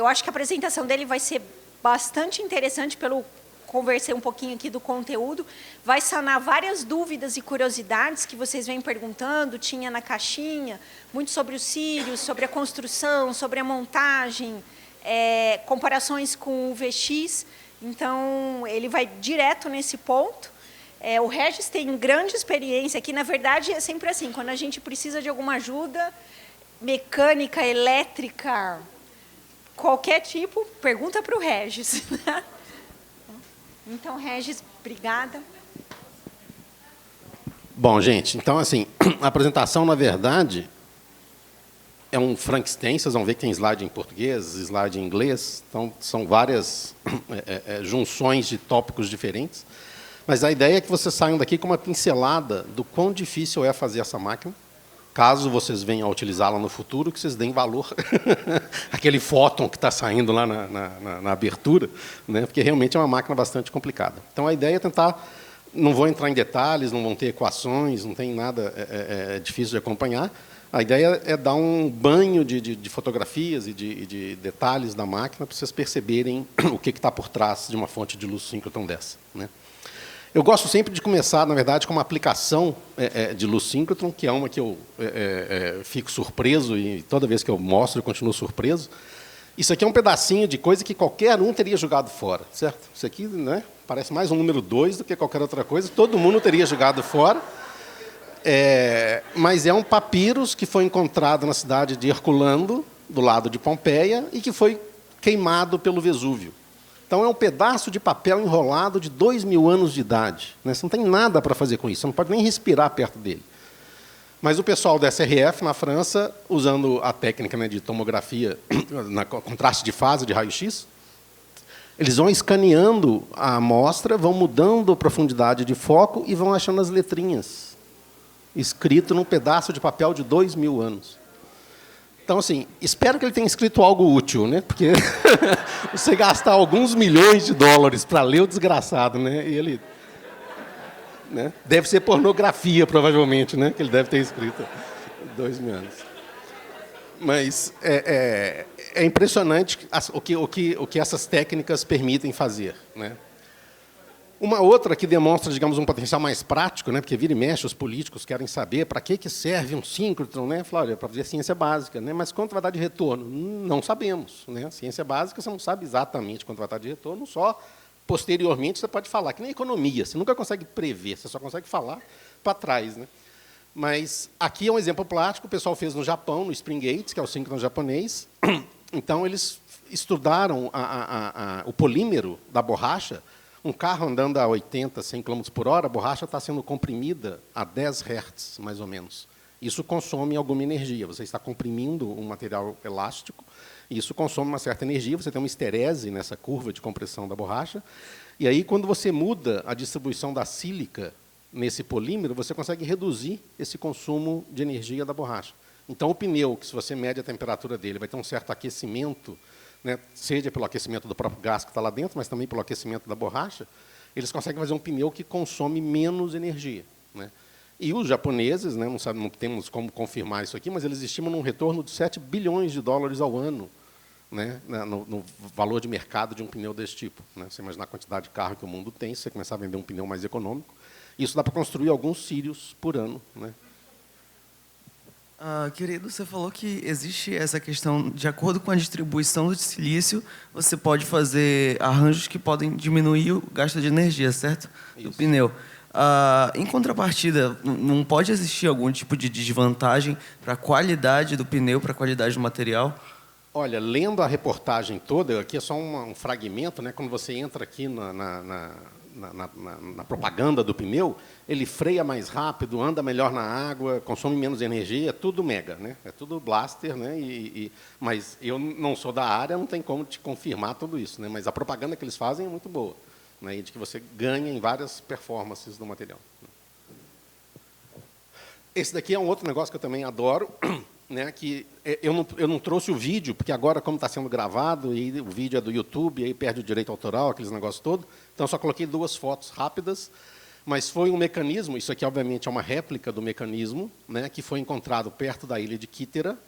eu acho que a apresentação dele vai ser bastante interessante conversei um pouquinho aqui do conteúdo, vai sanar várias dúvidas e curiosidades que vocês vêm perguntando, tinha na caixinha, muito sobre os cílios, sobre a construção, sobre a montagem, comparações com o VX. Então, ele vai direto nesse ponto. O Regis tem grande experiência aqui. Na verdade, é sempre assim, quando a gente precisa de alguma ajuda mecânica, elétrica, qualquer tipo, pergunta para o Regis. Então, Regis, obrigada. Bom, gente, então, assim, a apresentação, na verdade, é um Frankenstein. Vocês vão ver que tem slide em português, slide em inglês. Então, são várias junções de tópicos diferentes. Mas a ideia é que vocês saiam daqui com uma pincelada do quão difícil é fazer essa máquina, caso vocês venham a utilizá-la no futuro, que vocês deem valor àquele fóton que está saindo lá na abertura, né? Porque realmente é uma máquina bastante complicada. Então, a ideia é tentar... Não vou entrar em detalhes, não vão ter equações, não tem nada difícil de acompanhar. A ideia é dar um banho de fotografias e de detalhes da máquina para vocês perceberem o que está por trás de uma fonte de luz síncrotron dessa, né? Eu gosto sempre de começar, na verdade, com uma aplicação de luz síncrotron, que é uma que eu fico surpreso, e toda vez que eu mostro, eu continuo surpreso. Isso aqui é um pedacinho de coisa que qualquer um teria jogado fora, certo? Isso aqui, né, parece mais um número 2 do que qualquer outra coisa, todo mundo teria jogado fora. Mas é um papyrus que foi encontrado na cidade de Herculano, do lado de Pompeia, e que foi queimado pelo Vesúvio. Então, é um pedaço de papel enrolado de 2.000 anos de idade, né? Você não tem nada para fazer com isso, você não pode nem respirar perto dele. Mas o pessoal da SRF, na França, usando a técnica, né, de tomografia, contraste de fase, de raio-x, eles vão escaneando a amostra, vão mudando a profundidade de foco e vão achando as letrinhas, escrito num pedaço de papel de 2.000 anos. Então, assim, espero que ele tenha escrito algo útil, né? Porque você gastar alguns milhões de dólares para ler o desgraçado, né? E ele, né? Deve ser pornografia, provavelmente, né? Que ele deve ter escrito 2.000 anos. Mas é impressionante o que essas técnicas permitem fazer, né? Uma outra que demonstra, digamos, um potencial mais prático, né? Porque vira e mexe, os políticos querem saber para que serve um síncrotron, né? Falar, olha, para fazer ciência básica, né? Mas quanto vai dar de retorno? Não sabemos, né? Ciência básica, você não sabe exatamente quanto vai dar de retorno, só posteriormente você pode falar, que nem economia, você nunca consegue prever, você só consegue falar para trás, né? Mas aqui é um exemplo prático, o pessoal fez no Japão, no Spring Gates, que é o síncrotron japonês. Então, eles estudaram o polímero da borracha. Um carro andando a 80, 100 km por hora, a borracha está sendo comprimida a 10 Hz, mais ou menos. Isso consome alguma energia. Você está comprimindo um material elástico, e isso consome uma certa energia, você tem uma esterese nessa curva de compressão da borracha, e aí, quando você muda a distribuição da sílica nesse polímero, você consegue reduzir esse consumo de energia da borracha. Então, o pneu, que se você mede a temperatura dele, vai ter um certo aquecimento, né, seja pelo aquecimento do próprio gás que está lá dentro, mas também pelo aquecimento da borracha, eles conseguem fazer um pneu que consome menos energia, né? E os japoneses, né, não temos como confirmar isso aqui, mas eles estimam um retorno de 7 bilhões de dólares ao ano, né, no valor de mercado de um pneu desse tipo, né? Você imaginar a quantidade de carro que o mundo tem, se você começar a vender um pneu mais econômico, isso dá para construir alguns Sirius por ano, né? Querido, você falou que existe essa questão, de acordo com a distribuição do silício, você pode fazer arranjos que podem diminuir o gasto de energia, certo? Do pneu. Em contrapartida, não pode existir algum tipo de desvantagem para a qualidade do pneu, para a qualidade do material? Olha, lendo a reportagem toda, aqui é só um fragmento, né? Quando você entra aqui na propaganda do pneu, ele freia mais rápido, anda melhor na água, consome menos energia, é tudo mega, né? É tudo blaster, né? Mas eu não sou da área, não tem como te confirmar tudo isso, né? Mas a propaganda que eles fazem é muito boa, né? E de que você ganha em várias performances do material. Esse daqui é um outro negócio que eu também adoro, né, que eu não trouxe o vídeo, porque agora, como está sendo gravado, e o vídeo é do YouTube, e aí perde o direito autoral, aqueles negócios todos, então só coloquei 2 fotos rápidas, mas foi um mecanismo, isso aqui, obviamente, é uma réplica do mecanismo, né, que foi encontrado perto da ilha de Kíthera,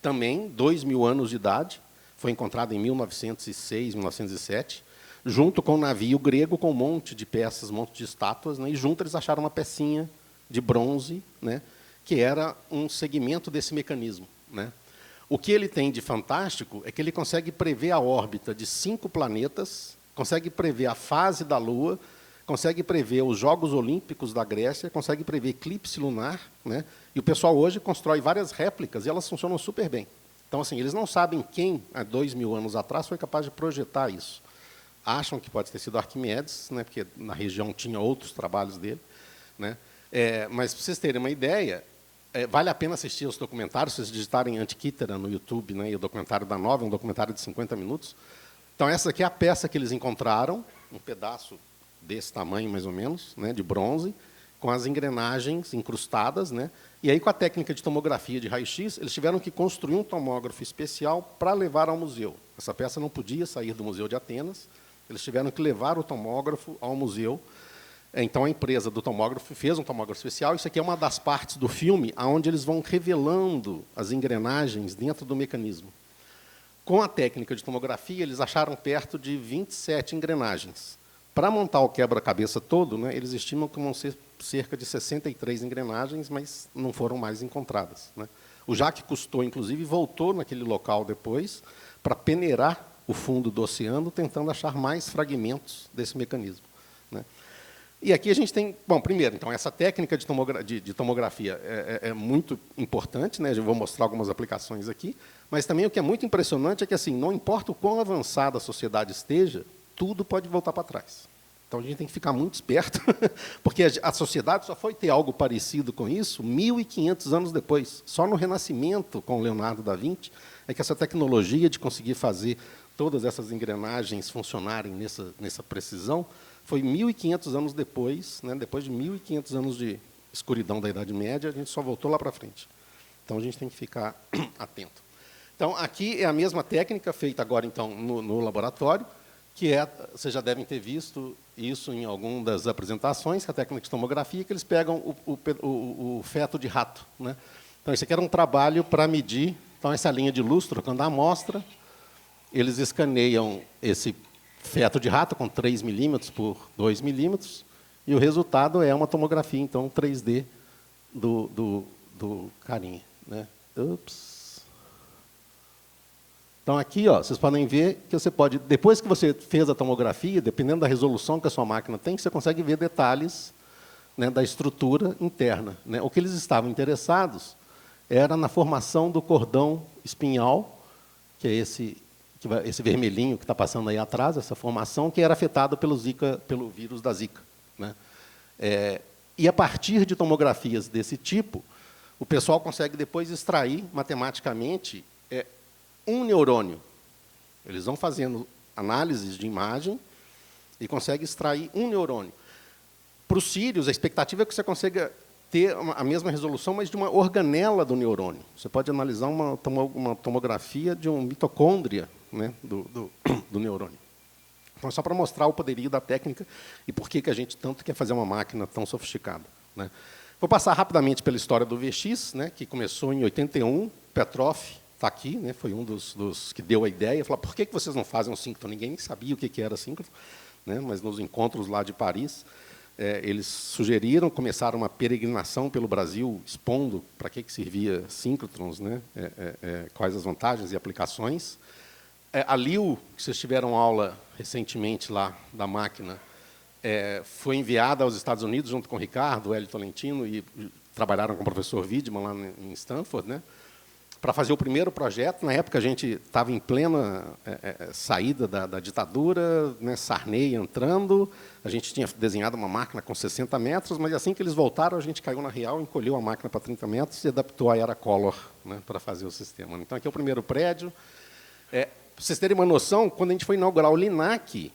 também, 2.000 anos de idade, foi encontrado em 1906, 1907, junto com um navio grego com um monte de peças, um monte de estátuas, né? E junto eles acharam uma pecinha de bronze, né? Que era um segmento desse mecanismo, né? O que ele tem de fantástico é que ele consegue prever a órbita de 5 planetas, consegue prever a fase da Lua, consegue prever os Jogos Olímpicos da Grécia, consegue prever eclipse lunar, né? E o pessoal hoje constrói várias réplicas e elas funcionam super bem. Então, assim, eles não sabem quem, há 2.000 anos atrás, foi capaz de projetar isso. Acham que pode ter sido Arquimedes, né? Porque na região tinha outros trabalhos dele, né? Mas, para vocês terem uma ideia, vale a pena assistir os documentários, se vocês digitarem Antikythera no YouTube, né? E o documentário da Nova, um documentário de 50 minutos. Então, essa aqui é a peça que eles encontraram, um pedaço desse tamanho, mais ou menos, né, de bronze, com as engrenagens incrustadas, né, e aí, com a técnica de tomografia de raio-x, eles tiveram que construir um tomógrafo especial para levar ao museu. Essa peça não podia sair do Museu de Atenas, eles tiveram que levar o tomógrafo ao museu. Então, a empresa do tomógrafo fez um tomógrafo especial. Isso aqui é uma das partes do filme onde eles vão revelando as engrenagens dentro do mecanismo. Com a técnica de tomografia, eles acharam perto de 27 engrenagens. Para montar o quebra-cabeça todo, né, eles estimam que vão ser cerca de 63 engrenagens, mas não foram mais encontradas, né. O Jacques Cousteau, inclusive, voltou naquele local depois para peneirar o fundo do oceano, tentando achar mais fragmentos desse mecanismo, né. E aqui a gente tem... Bom, primeiro, então, essa técnica de tomografia é muito importante, né, eu vou mostrar algumas aplicações aqui, mas também o que é muito impressionante é que, assim, não importa o quão avançada a sociedade esteja, tudo pode voltar para trás. Então, a gente tem que ficar muito esperto, porque a sociedade só foi ter algo parecido com isso 1.500 anos depois. Só no Renascimento, com Leonardo da Vinci, é que essa tecnologia de conseguir fazer todas essas engrenagens funcionarem nessa precisão foi 1.500 anos depois, né, depois de 1.500 anos de escuridão da Idade Média, a gente só voltou lá para frente. Então, a gente tem que ficar atento. Então, aqui é a mesma técnica feita agora então, no laboratório, que vocês já devem ter visto isso em alguma das apresentações, que é a técnica de tomografia, que eles pegam o feto de rato, né? Então, isso aqui era um trabalho para medir, então, essa linha de luz, trocando a amostra, eles escaneiam esse feto de rato com 3 milímetros por 2 milímetros, e o resultado é uma tomografia, então, 3D do carinha, né? Ups. Então, aqui, ó, vocês podem ver que você pode, depois que você fez a tomografia, dependendo da resolução que a sua máquina tem, você consegue ver detalhes, né, da estrutura interna, né. O que eles estavam interessados era na formação do cordão espinhal, que é esse vermelhinho que está passando aí atrás, essa formação, que era afetada pelo vírus da Zika, né. E, a partir de tomografias desse tipo, o pessoal consegue depois extrair matematicamente um neurônio. Eles vão fazendo análises de imagem e conseguem extrair um neurônio. Para os sírios, a expectativa é que você consiga ter a mesma resolução, mas de uma organela do neurônio. Você pode analisar uma tomografia de uma mitocôndria, né, do neurônio. Então, é só para mostrar o poderio da técnica e por que a gente tanto quer fazer uma máquina tão sofisticada, né. Vou passar rapidamente pela história do VX, né, que começou em 81, Petrov está aqui, né, foi um dos que deu a ideia, falou, por que vocês não fazem um síncrono? Ninguém nem sabia o que era síncrono, né, mas nos encontros lá de Paris, eles sugeriram, começaram uma peregrinação pelo Brasil, expondo para que servia síncrotrons, né, quais as vantagens e aplicações. A Liu, que vocês tiveram aula recentemente lá da máquina, foi enviada aos Estados Unidos, junto com o Ricardo, o Hélio Tolentino, e trabalharam com o professor Wiedemann lá em Stanford, né, para fazer o primeiro projeto. Na época, a gente estava em plena saída da ditadura, né, Sarney entrando, a gente tinha desenhado uma máquina com 60 metros, mas assim que eles voltaram, a gente caiu na real, encolheu a máquina para 30 metros e adaptou a era Color, né, para fazer o sistema. Então, aqui é o primeiro prédio. Para vocês terem uma noção, quando a gente foi inaugurar o LINAC,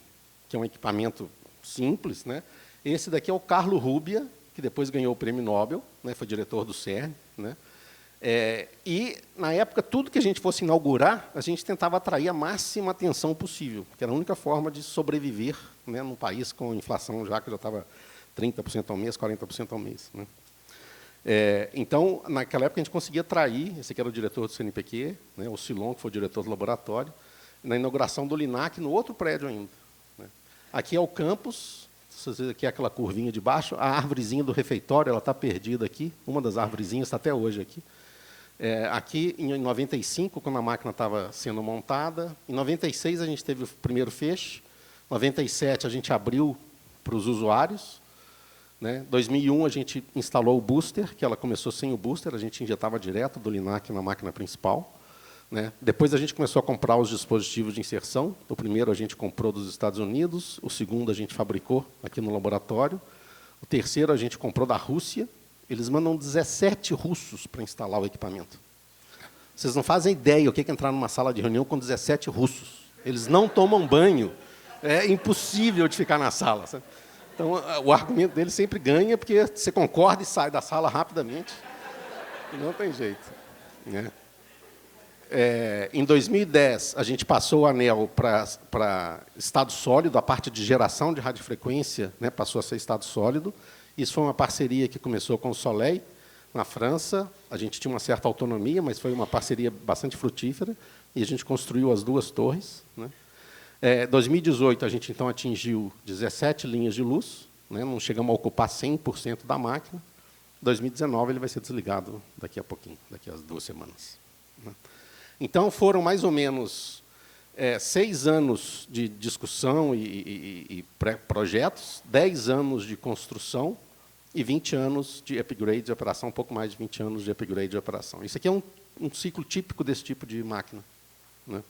que é um equipamento simples, né, esse daqui é o Carlo Rubbia, que depois ganhou o prêmio Nobel, né, foi diretor do CERN, né. E, na época, tudo que a gente fosse inaugurar, a gente tentava atrair a máxima atenção possível, que era a única forma de sobreviver, né, num país com inflação já que já estava 30% ao mês, 40% ao mês, né. Então, naquela época, a gente conseguia atrair, esse aqui era o diretor do CNPq, né, o Silon, que foi o diretor do laboratório, na inauguração do Linac, no outro prédio ainda, né? Aqui é o campus, vocês veem aqui aquela curvinha de baixo, a árvorezinha do refeitório, ela está perdida aqui, uma das arvorezinhas está até hoje aqui. Aqui, em 95, quando a máquina estava sendo montada, em 96 a gente teve o primeiro feixe, em 97 a gente abriu para os usuários, né? 2001 a gente instalou o booster, que ela começou sem o booster, a gente injetava direto do Linac na máquina principal, né? Depois a gente começou a comprar os dispositivos de inserção. O primeiro a gente comprou dos Estados Unidos, o segundo a gente fabricou aqui no laboratório, o terceiro a gente comprou da Rússia. Eles mandam 17 russos para instalar o equipamento. Vocês não fazem ideia o que é entrar numa sala de reunião com 17 russos. Eles não tomam banho. É impossível de ficar na sala, sabe? Então, o argumento dele sempre ganha, porque você concorda e sai da sala rapidamente. E não tem jeito, né? Em 2010, a gente passou o anel para estado sólido, a parte de geração de radiofrequência, né, passou a ser estado sólido. Isso foi uma parceria que começou com o Soleil, na França. A gente tinha uma certa autonomia, mas foi uma parceria bastante frutífera, e a gente construiu as duas torres, né? 2018, a gente, então, atingiu 17 linhas de luz, né? Não chegamos a ocupar 100% da máquina. 2019, ele vai ser desligado daqui a pouquinho, daqui a 2 semanas, né? Então, foram mais ou menos 6 anos de discussão e pré-projetos, 10 anos de construção e 20 anos de upgrade de operação, um pouco mais de 20 anos de upgrade de operação. Isso aqui é um ciclo típico desse tipo de máquina, né?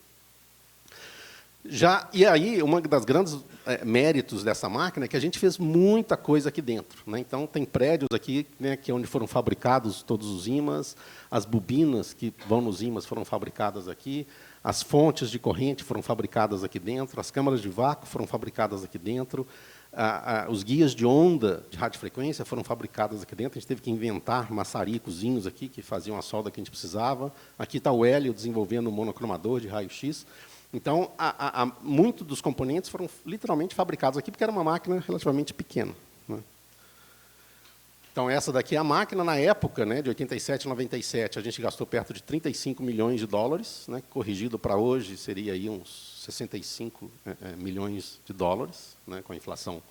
E aí, uma das grandes méritos dessa máquina é que a gente fez muita coisa aqui dentro, né? Então, tem prédios aqui, né, que é onde foram fabricados todos os ímãs, as bobinas que vão nos ímãs foram fabricadas aqui, as fontes de corrente foram fabricadas aqui dentro, as câmaras de vácuo foram fabricadas aqui dentro, os guias de onda de radiofrequência foram fabricados aqui dentro. A gente teve que inventar maçaricozinhos aqui que faziam a solda que a gente precisava. Aqui está o Hélio desenvolvendo um monocromador de raio-x. Então, muitos dos componentes foram literalmente fabricados aqui, porque era uma máquina relativamente pequena, né? Então, essa daqui é a máquina. Na época, né, de 87 a 97, a gente gastou perto de 35 milhões de dólares, né, corrigido para hoje, seria aí uns 65 milhões de dólares, né, com a inflação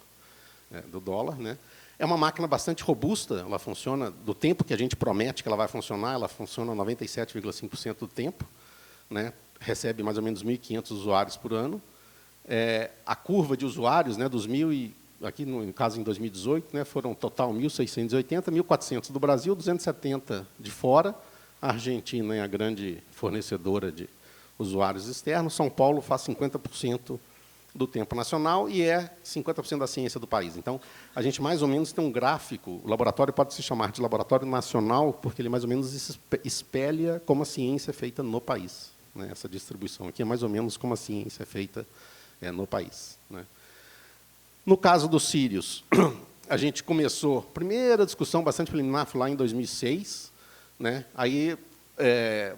do dólar, né? É uma máquina bastante robusta, ela funciona, do tempo que a gente promete que ela vai funcionar, ela funciona 97,5% do tempo, né? Recebe mais ou menos 1.500 usuários por ano. A curva de usuários, né, dos 1.000, aqui no caso em 2018, né, foram total 1.680, 1.400 do Brasil, 270 de fora. A Argentina é a grande fornecedora de usuários externos. São Paulo faz 50% do tempo nacional e 50% da ciência do país. Então, a gente mais ou menos tem um gráfico. O laboratório pode se chamar de laboratório nacional, porque ele mais ou menos espelha como a ciência é feita no país, né? Essa distribuição aqui é mais ou menos como a ciência é feita no país, né? No caso dos Sirius, a gente começou, primeira discussão bastante preliminar foi lá em 2006, né? Aí,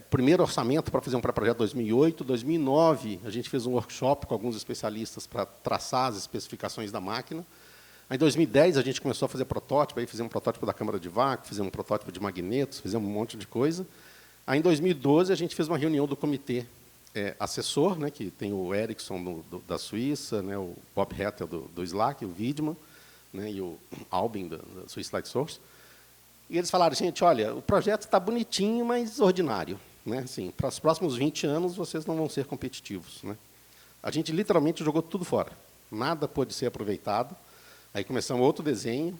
primeiro orçamento para fazer um pré-projeto em 2008, 2009, a gente fez um workshop com alguns especialistas para traçar as especificações da máquina. Aí, em 2010, a gente começou a fazer protótipo, aí fizemos um protótipo da câmara de vácuo, fizemos um protótipo de magnetos, fizemos um monte de coisa. Aí, em 2012, a gente fez uma reunião do comitê assessor, né, que tem o Ericsson da Suíça, né, o Bob Hettel do SLAC, o Wiedemann, né, e o Albin da Swiss Light Source. E eles falaram, gente, olha, o projeto está bonitinho, mas ordinário, né? Assim, para os próximos 20 anos, vocês não vão ser competitivos, né? A gente literalmente jogou tudo fora. Nada pôde ser aproveitado. Aí começamos outro desenho,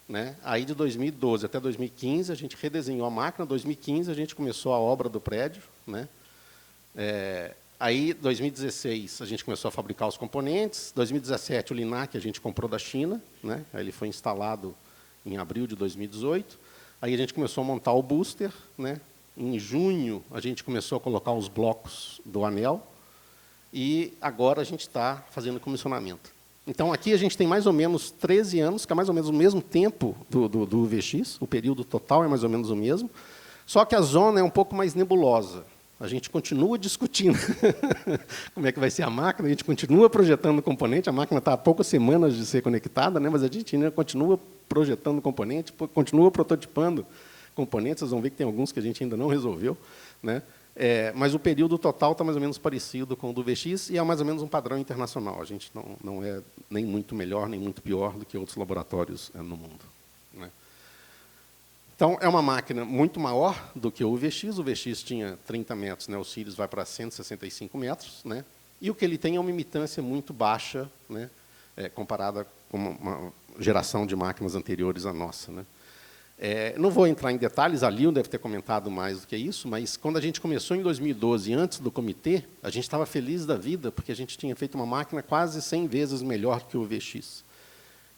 né? Aí, de 2012 até 2015, a gente redesenhou a máquina. Em 2015, a gente começou a obra do prédio, né? Aí, em 2016, a gente começou a fabricar os componentes. Em 2017, o Linac a gente comprou da China, né? Aí ele foi instalado em abril de 2018. Aí a gente começou a montar o booster, né? Em junho, a gente começou a colocar os blocos do anel. E agora a gente está fazendo comissionamento. Então, aqui a gente tem mais ou menos 13 anos, que é mais ou menos o mesmo tempo do UVX, o período total é mais ou menos o mesmo, só que a zona é um pouco mais nebulosa. A gente continua discutindo como é que vai ser a máquina, a gente continua projetando o componente, a máquina está há poucas semanas de ser conectada, né, mas a gente ainda continua projetando o componente, continua prototipando componentes, vocês vão ver que tem alguns que a gente ainda não resolveu, né? Mas o período total está mais ou menos parecido com o do VX e é mais ou menos um padrão internacional. A gente não é nem muito melhor, nem muito pior do que outros laboratórios no mundo, né? Então, é uma máquina muito maior do que o VX. O VX tinha 30 metros, né? O Sirius vai para 165 metros. Né? E o que ele tem é uma imitância muito baixa, né? Comparada com uma geração de máquinas anteriores à nossa. Né? Não vou entrar em detalhes, a Lil deve ter comentado mais do que isso, mas quando a gente começou em 2012, antes do comitê, a gente estava feliz da vida, porque a gente tinha feito uma máquina quase 100 vezes melhor que o VX.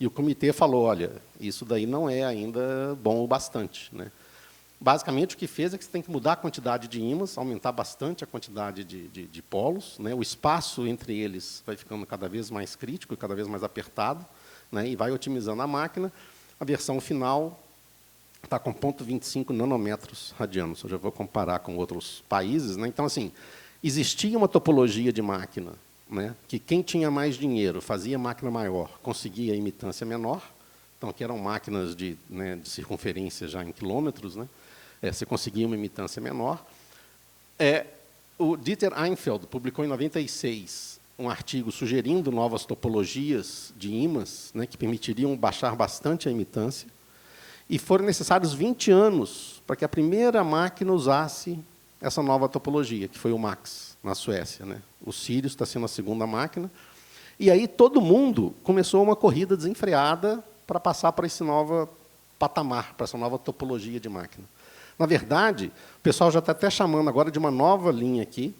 E o comitê falou, olha, isso daí não é ainda bom o bastante. Né? Basicamente, o que fez é que você tem que mudar a quantidade de ímãs, aumentar bastante a quantidade de polos. Né? O espaço entre eles vai ficando cada vez mais crítico, cada vez mais apertado, né? E vai otimizando a máquina. A versão final está com 0,25 nanômetros radianos. Eu já vou comparar com outros países. Né? Então, assim, existia uma topologia de máquina, né, que quem tinha mais dinheiro fazia máquina maior, conseguia imitância menor. Então, aqui eram máquinas de circunferência já em quilômetros. Né? Você conseguia uma imitância menor. O Dieter Einfeld publicou em 96 um artigo sugerindo novas topologias de ímãs, né, que permitiriam baixar bastante a imitância. E foram necessários 20 anos para que a primeira máquina usasse essa nova topologia, que foi o Max, na Suécia. Né? O Sirius está sendo a segunda máquina. E aí todo mundo começou uma corrida desenfreada para passar para esse novo patamar, para essa nova topologia de máquina. Na verdade, o pessoal já está até chamando agora de uma nova linha aqui,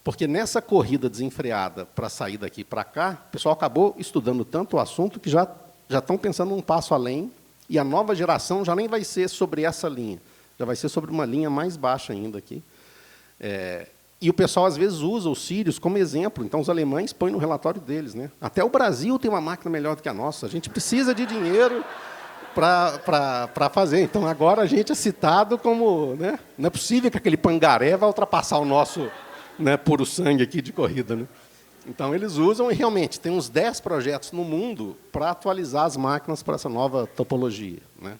porque nessa corrida desenfreada para sair daqui para cá, o pessoal acabou estudando tanto o assunto que já estão pensando um passo além, e a nova geração já nem vai ser sobre essa linha, já vai ser sobre uma linha mais baixa ainda aqui. E o pessoal, às vezes, usa o Sirius como exemplo. Então, os alemães põem no relatório deles. Né? Até o Brasil tem uma máquina melhor do que a nossa. A gente precisa de dinheiro para fazer. Então, agora a gente é citado como... Né? Não é possível que aquele Pangaré vá ultrapassar o nosso, né, puro sangue aqui de corrida. Né? Então, eles usam, e realmente, tem uns 10 projetos no mundo para atualizar as máquinas para essa nova topologia. Né?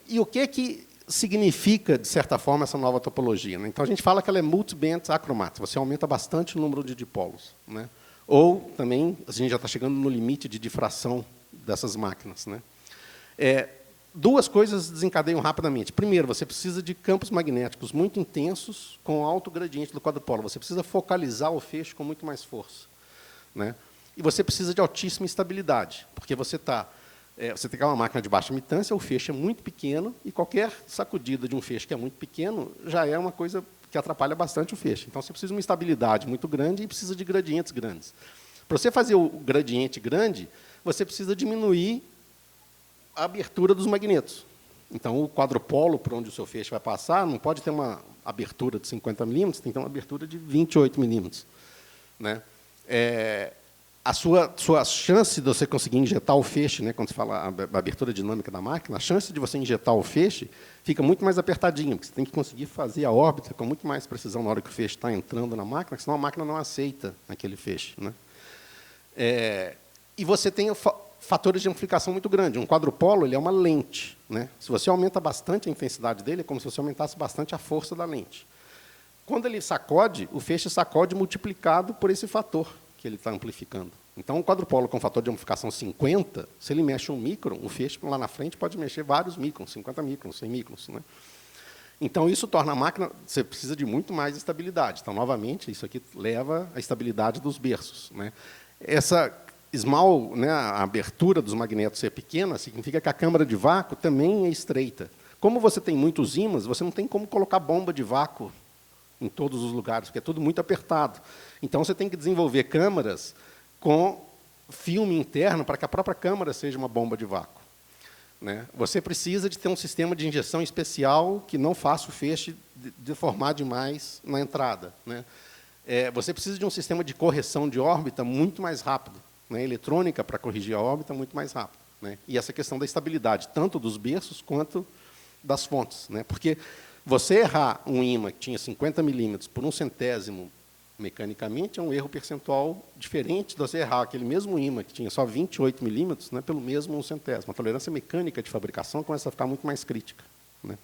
E o que significa, de certa forma, essa nova topologia? Né? Então, a gente fala que ela é multiband achromatic, você aumenta bastante o número de dipolos. Né? Ou, também, a gente já está chegando no limite de difração dessas máquinas. Né? Duas coisas desencadeiam rapidamente. Primeiro, você precisa de campos magnéticos muito intensos com alto gradiente do quadrupolo. Você precisa focalizar o feixe com muito mais força. Né? E você precisa de altíssima estabilidade, porque você tem uma máquina de baixa imitância, o feixe é muito pequeno, e qualquer sacudida de um feixe que é muito pequeno já é uma coisa que atrapalha bastante o feixe. Então, você precisa de uma estabilidade muito grande e precisa de gradientes grandes. Para você fazer o gradiente grande, você precisa diminuir a abertura dos magnetos. Então, o quadrupolo, por onde o seu feixe vai passar, não pode ter uma abertura de 50 milímetros, tem que ter uma abertura de 28 milímetros. Né? A sua chance de você conseguir injetar o feixe, né, quando se fala a abertura dinâmica da máquina, a chance de você injetar o feixe fica muito mais apertadinha, porque você tem que conseguir fazer a órbita com muito mais precisão na hora que o feixe está entrando na máquina, senão a máquina não aceita aquele feixe. Né? E você tem fatores de amplificação muito grandes. Um quadrupolo ele é uma lente. Né? Se você aumenta bastante a intensidade dele, é como se você aumentasse bastante a força da lente. Quando ele sacode, o feixe sacode multiplicado por esse fator que ele está amplificando. Então, um quadrupolo com fator de amplificação 50, se ele mexe 1 micron, o feixe lá na frente pode mexer vários microns, 50 microns, 100 microns. Né? Então, isso torna a máquina... Você precisa de muito mais estabilidade. Então, novamente, isso aqui leva à estabilidade dos berços. Né? Essa small, né, a abertura dos magnetos ser pequena, significa que a câmara de vácuo também é estreita. Como você tem muitos ímãs, você não tem como colocar bomba de vácuo em todos os lugares, porque é tudo muito apertado. Então, você tem que desenvolver câmaras com filme interno para que a própria câmara seja uma bomba de vácuo. Né? Você precisa de ter um sistema de injeção especial que não faça o feixe deformar demais na entrada. Né? Você precisa de um sistema de correção de órbita muito mais rápido, né? Eletrônica para corrigir a órbita muito mais rápido. Né? E essa questão da estabilidade, tanto dos berços quanto das fontes. Né? Porque você errar um ímã que tinha 50 milímetros por 1/100º mecanicamente é um erro percentual diferente de você errar aquele mesmo ímã que tinha só 28 milímetros, né, pelo mesmo 1/100º. A tolerância mecânica de fabricação começa a ficar muito mais crítica. Né?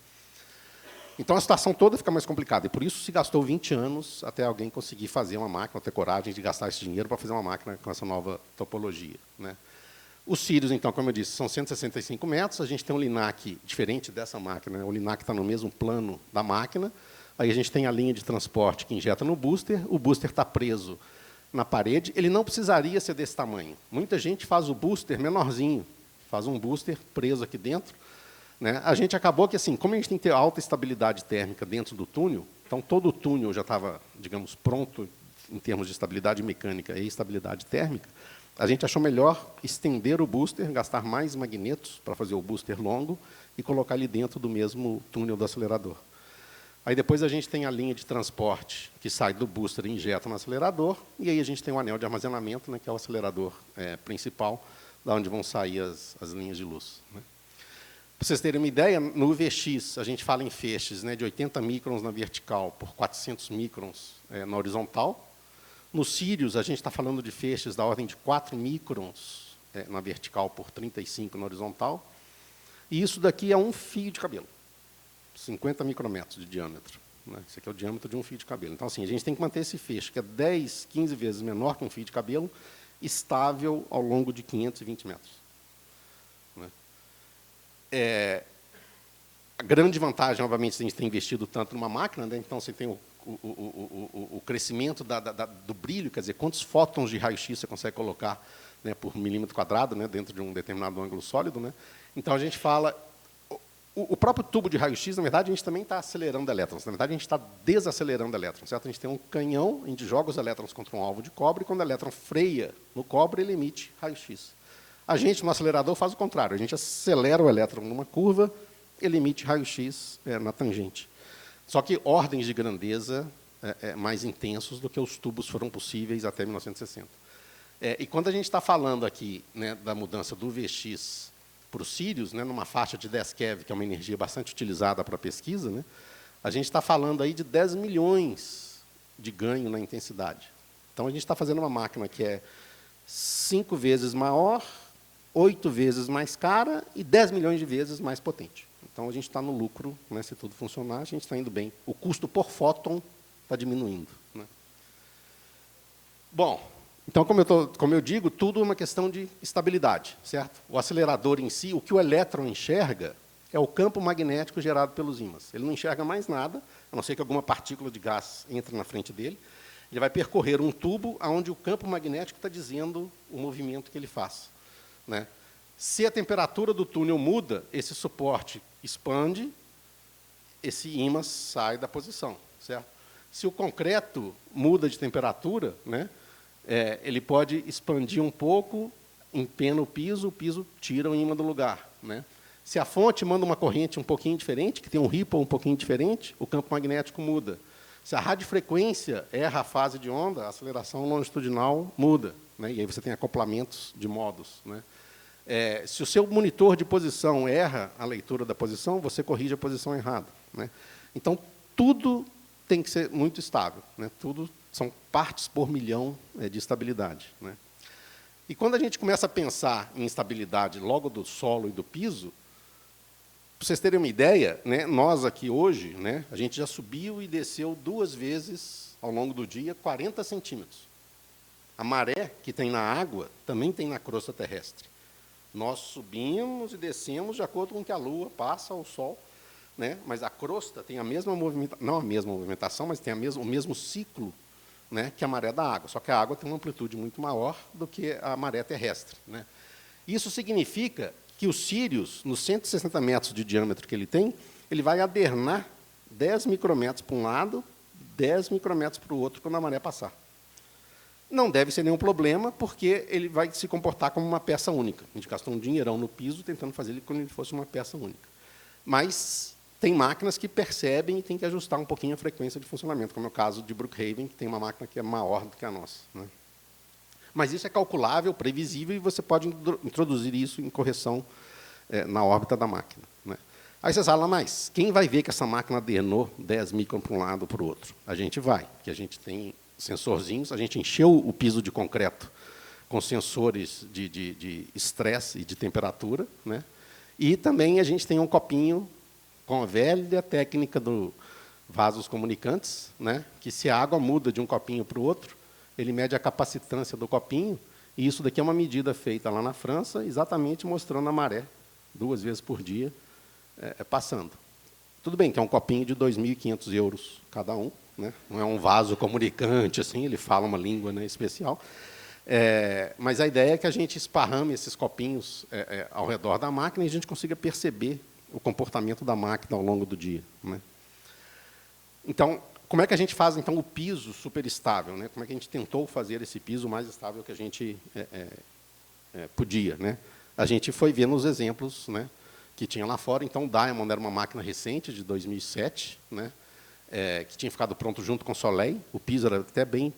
Então, a situação toda fica mais complicada. E, por isso, se gastou 20 anos até alguém conseguir fazer uma máquina, ter coragem de gastar esse dinheiro para fazer uma máquina com essa nova topologia, né? Os Sirius, então, como eu disse, são 165 metros. A gente tem um Linac diferente dessa máquina, né? O Linac está no mesmo plano da máquina. Aí a gente tem a linha de transporte que injeta no booster. O booster está preso na parede. Ele não precisaria ser desse tamanho. Muita gente faz o booster menorzinho, faz um booster preso aqui dentro, né? A gente acabou que, assim, como a gente tem que ter alta estabilidade térmica dentro do túnel, então todo o túnel já estava, digamos, pronto em termos de estabilidade mecânica e estabilidade térmica, a gente achou melhor estender o booster, gastar mais magnetos para fazer o booster longo e colocar ele dentro do mesmo túnel do acelerador. Aí depois a gente tem a linha de transporte que sai do booster e injeta no acelerador, e aí a gente tem o anel de armazenamento, né, que é o acelerador principal, da onde vão sair as linhas de luz, né? Para vocês terem uma ideia, no UVX a gente fala em feixes, né, de 80 microns na vertical por 400 microns na horizontal. No Sirius, a gente está falando de feixes da ordem de 4 microns na vertical por 35 na horizontal. E isso daqui é um fio de cabelo, 50 micrômetros de diâmetro, né? Esse aqui é o diâmetro de um fio de cabelo. Então, assim, a gente tem que manter esse feixe, que é 10, 15 vezes menor que um fio de cabelo, estável ao longo de 520 metros. Né? A grande vantagem, obviamente, a gente tem investido tanto numa máquina, né? Então, você tem o crescimento do brilho, quer dizer, quantos fótons de raio-x você consegue colocar, né, por milímetro quadrado, né, dentro de um determinado ângulo sólido, né? Então, a gente fala... O próprio tubo de raio-x, na verdade, a gente também está acelerando elétrons. Na verdade, a gente está desacelerando elétrons, certo? A gente tem um canhão, a gente joga os elétrons contra um alvo de cobre, e quando o elétron freia no cobre, ele emite raio-x. A gente, no acelerador, faz o contrário. A gente acelera o elétron numa curva, ele emite raio-x na tangente. Só que ordens de grandeza mais intensos do que os tubos foram possíveis até 1960. E quando a gente está falando aqui, né, da mudança do VX para o Sirius, né, numa faixa de 10 keV, que é uma energia bastante utilizada para a pesquisa, né, a gente está falando aí de 10 milhões de ganho na intensidade. Então, a gente está fazendo uma máquina que é 5 vezes maior, 8 vezes mais cara e 10 milhões de vezes mais potente. Então, a gente está no lucro, né, se tudo funcionar, a gente está indo bem. O custo por fóton está diminuindo, né? Bom, então, como eu digo, tudo é uma questão de estabilidade, certo? O acelerador em si, o que o elétron enxerga é o campo magnético gerado pelos ímãs. Ele não enxerga mais nada, a não ser que alguma partícula de gás entre na frente dele. Ele vai percorrer um tubo onde o campo magnético está dizendo o movimento que ele faz, né? Se a temperatura do túnel muda, esse suporte expande, esse ímã sai da posição, certo? Se o concreto muda de temperatura, né, ele pode expandir um pouco, empena o piso tira o ímã do lugar, né? Se a fonte manda uma corrente um pouquinho diferente, que tem um ripple um pouquinho diferente, o campo magnético muda. Se a radiofrequência erra a fase de onda, a aceleração longitudinal muda, né? E aí você tem acoplamentos de modos, né? Se o seu monitor de posição erra a leitura da posição, você corrige a posição errada, né? Então, tudo tem que ser muito estável, né? Tudo são partes por milhão de estabilidade, né? E quando a gente começa a pensar em estabilidade logo do solo e do piso, para vocês terem uma ideia, né, nós aqui hoje, né, a gente já subiu e desceu 2 vezes ao longo do dia 40 centímetros. A maré que tem na água também tem na crosta terrestre. Nós subimos e descemos de acordo com que a Lua passa ao Sol, né? Mas a crosta tem a mesma movimentação, não a mesma movimentação, mas tem o mesmo ciclo, né, que a maré da água, só que a água tem uma amplitude muito maior do que a maré terrestre, né? Isso significa que o Sirius, nos 160 metros de diâmetro que ele tem, ele vai adernar 10 micrômetros para um lado, 10 micrômetros para o outro quando a maré passar. Não deve ser nenhum problema, porque ele vai se comportar como uma peça única. A gente gastou um dinheirão no piso tentando fazer ele como se ele fosse uma peça única. Mas tem máquinas que percebem e tem que ajustar um pouquinho a frequência de funcionamento, como é o caso de Brookhaven, que tem uma máquina que é maior do que a nossa, né? Mas isso é calculável, previsível, e você pode introduzir isso em correção na órbita da máquina, né? Aí vocês falam, mas quem vai ver que essa máquina adernou 10 microns para um lado ou para o outro? A gente vai, porque a gente tem sensorzinhos, a gente encheu o piso de concreto com sensores de estresse e de temperatura, né? E também a gente tem um copinho com a velha técnica do vasos comunicantes, né, que se a água muda de um copinho para o outro, ele mede a capacitância do copinho, e isso daqui é uma medida feita lá na França, exatamente mostrando a maré, 2 vezes por dia, passando. Tudo bem que é um copinho de 2.500 euros cada um, né, não é um vaso comunicante, assim, ele fala uma língua, né, especial, mas a ideia é que a gente esparrame esses copinhos ao redor da máquina e a gente consiga perceber o comportamento da máquina ao longo do dia, né. Então, como é que a gente faz então o piso super estável, né? Como é que a gente tentou fazer esse piso mais estável que a gente podia, né? A gente foi vendo os exemplos, né, que tinha lá fora. Então, o Diamond era uma máquina recente, de 2007, né, que tinha ficado pronto junto com o Soleil. O piso era até bem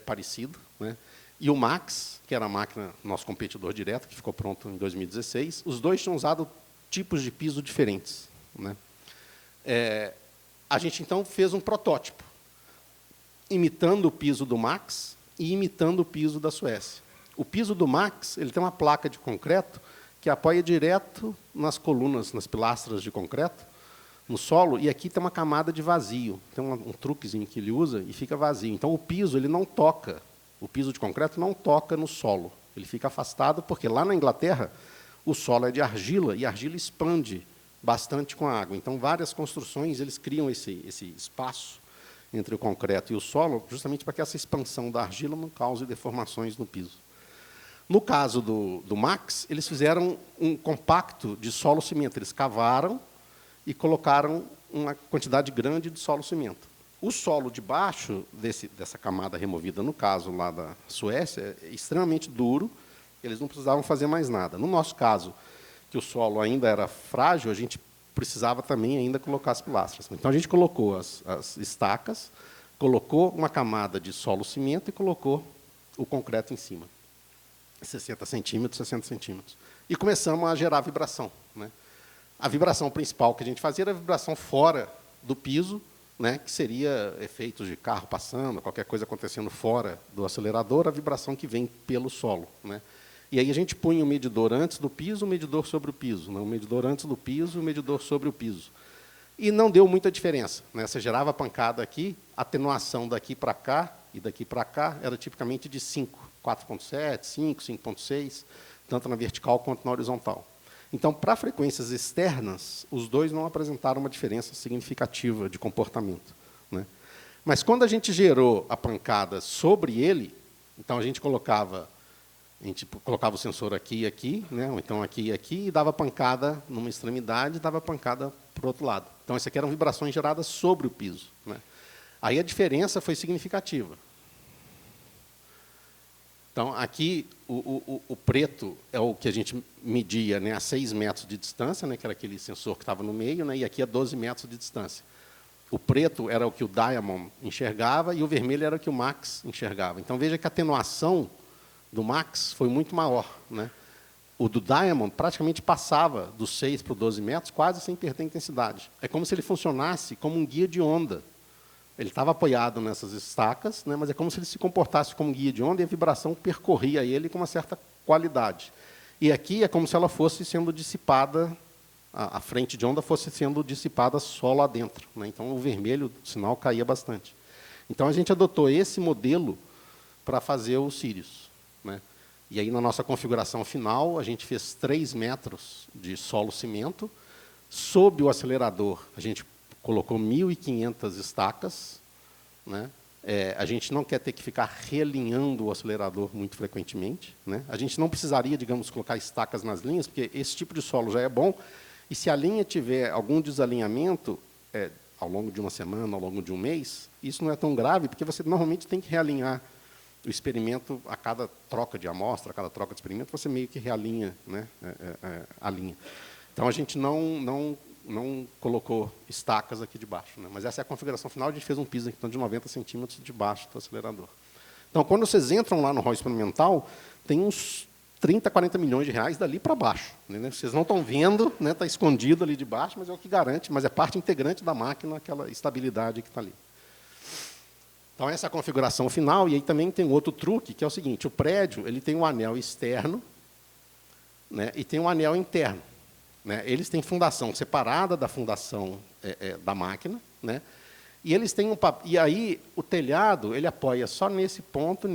parecido, né? E o Max, que era a máquina, nosso competidor direto, que ficou pronto em 2016, os dois tinham usado tipos de piso diferentes, né? A gente, então, fez um protótipo, imitando o piso do Max e imitando o piso da Suécia. O piso do Max ele tem uma placa de concreto que apoia direto nas colunas, nas pilastras de concreto, no solo, e aqui tem uma camada de vazio. Tem um truquezinho que ele usa e fica vazio. Então, o piso ele não toca, o piso de concreto não toca no solo. Ele fica afastado, porque lá na Inglaterra, o solo é de argila, e a argila expande bastante com a água. Então, várias construções eles criam esse espaço entre o concreto e o solo, justamente para que essa expansão da argila não cause deformações no piso. No caso do Max, eles fizeram um compacto de solo-cimento. Eles cavaram e colocaram uma quantidade grande de solo-cimento. O solo de baixo dessa camada removida, no caso lá da Suécia, é extremamente duro, eles não precisavam fazer mais nada. No nosso caso, que o solo ainda era frágil, a gente precisava também ainda colocar as pilastras. Então, a gente colocou as estacas, colocou uma camada de solo-cimento e colocou o concreto em cima. 60 centímetros, 60 centímetros. E começamos a gerar vibração, né? A vibração principal que a gente fazia era a vibração fora do piso, né, que seria efeitos de carro passando, qualquer coisa acontecendo fora do acelerador, a vibração que vem pelo solo, né? E aí a gente punha o medidor antes do piso, o medidor sobre o piso, né? O medidor antes do piso, o medidor sobre o piso. E não deu muita diferença, né? Você gerava pancada aqui, a atenuação daqui para cá e daqui para cá era tipicamente de 5, 4.7, 5, 5.6, tanto na vertical quanto na horizontal. Então, para frequências externas, os dois não apresentaram uma diferença significativa de comportamento, né? Mas, quando a gente gerou a pancada sobre ele, então a gente colocava o sensor aqui e aqui, né? Ou então aqui e aqui, e dava pancada numa extremidade, e dava pancada para o outro lado. Então, isso aqui eram vibrações geradas sobre o piso, né? Aí a diferença foi significativa. Então, aqui, o preto é o que a gente media, né, a 6 metros de distância, né, que era aquele sensor que estava no meio, né, e aqui a 12 metros de distância. O preto era o que o Diamond enxergava e o vermelho era o que o Max enxergava. Então, veja que a atenuação do Max foi muito maior, né? O do Diamond praticamente passava dos 6 para os 12 metros, quase sem perder intensidade. É como se ele funcionasse como um guia de onda. Ele estava apoiado nessas estacas, né, mas é como se ele se comportasse como guia de onda e a vibração percorria ele com uma certa qualidade. E aqui é como se ela fosse sendo dissipada, a frente de onda fosse sendo dissipada só lá dentro, né? Então, o vermelho, o sinal, caía bastante. Então, a gente adotou esse modelo para fazer o Sirius, né? E aí, na nossa configuração final, a gente fez 3 metros de solo-cimento. Sob o acelerador, a gente colocou 1.500 estacas, né? A gente não quer ter que ficar realinhando o acelerador muito frequentemente, né? A gente não precisaria, digamos, colocar estacas nas linhas, porque esse tipo de solo já é bom, e se a linha tiver algum desalinhamento, ao longo de uma semana, ao longo de um mês, isso não é tão grave, porque você normalmente tem que realinhar o experimento a cada troca de amostra, a cada troca de experimento, você meio que realinha, né, a linha. Então, a gente não colocou estacas aqui debaixo, né? Mas essa é a configuração final. A gente fez um piso aqui, então, de 90 centímetros debaixo do acelerador. Então, quando vocês entram lá no hall experimental, tem uns 30, 40 milhões de reais dali para baixo, né? Vocês não estão vendo, né? Está escondido ali debaixo, mas é o que garante, mas é parte integrante da máquina, aquela estabilidade que está ali. Então, essa é a configuração final. E aí também tem outro truque, que é o seguinte: o prédio ele tem um anel externo, né, e tem um anel interno. né? Eles têm fundação separada da fundação da máquina, né? E eles têm e aí o telhado ele apoia só nesse ponto,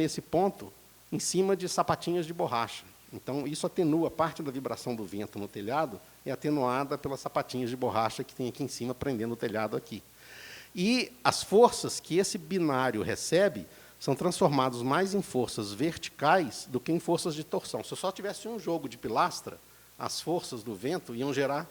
em cima de sapatinhas de borracha. Então isso atenua parte da vibração do vento no telhado, é atenuada pelas sapatinhas de borracha que tem aqui em cima prendendo o telhado aqui. E as forças que esse binário recebe são transformadas mais em forças verticais do que em forças de torção. Se eu só tivesse um jogo de pilastra, as forças do vento iam gerar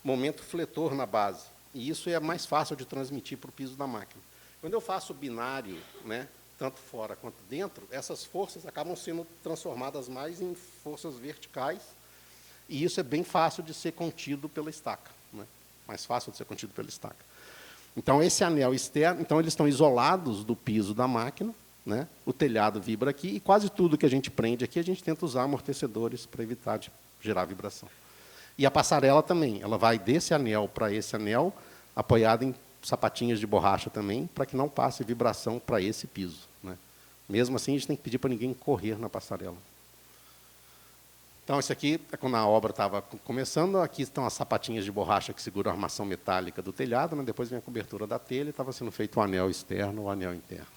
momento fletor na base. E isso é mais fácil de transmitir para o piso da máquina. Quando eu faço binário, né, tanto fora quanto dentro, essas forças acabam sendo transformadas mais em forças verticais, e isso é bem fácil de ser contido pela estaca, né? Mais fácil de ser contido pela estaca. Então, esse anel externo, então eles estão isolados do piso da máquina, né? O telhado vibra aqui, e quase tudo que a gente prende aqui, a gente tenta usar amortecedores para evitar de gerar vibração. E a passarela também, ela vai desse anel para esse anel, apoiada em sapatinhas de borracha também, para que não passe vibração para esse piso, né? Mesmo assim, a gente tem que pedir para ninguém correr na passarela. Então, isso aqui é quando a obra estava começando. Aqui estão as sapatinhas de borracha que seguram a armação metálica do telhado, né? Depois vem a cobertura da telha e estava sendo feito o anel externo, o anel interno.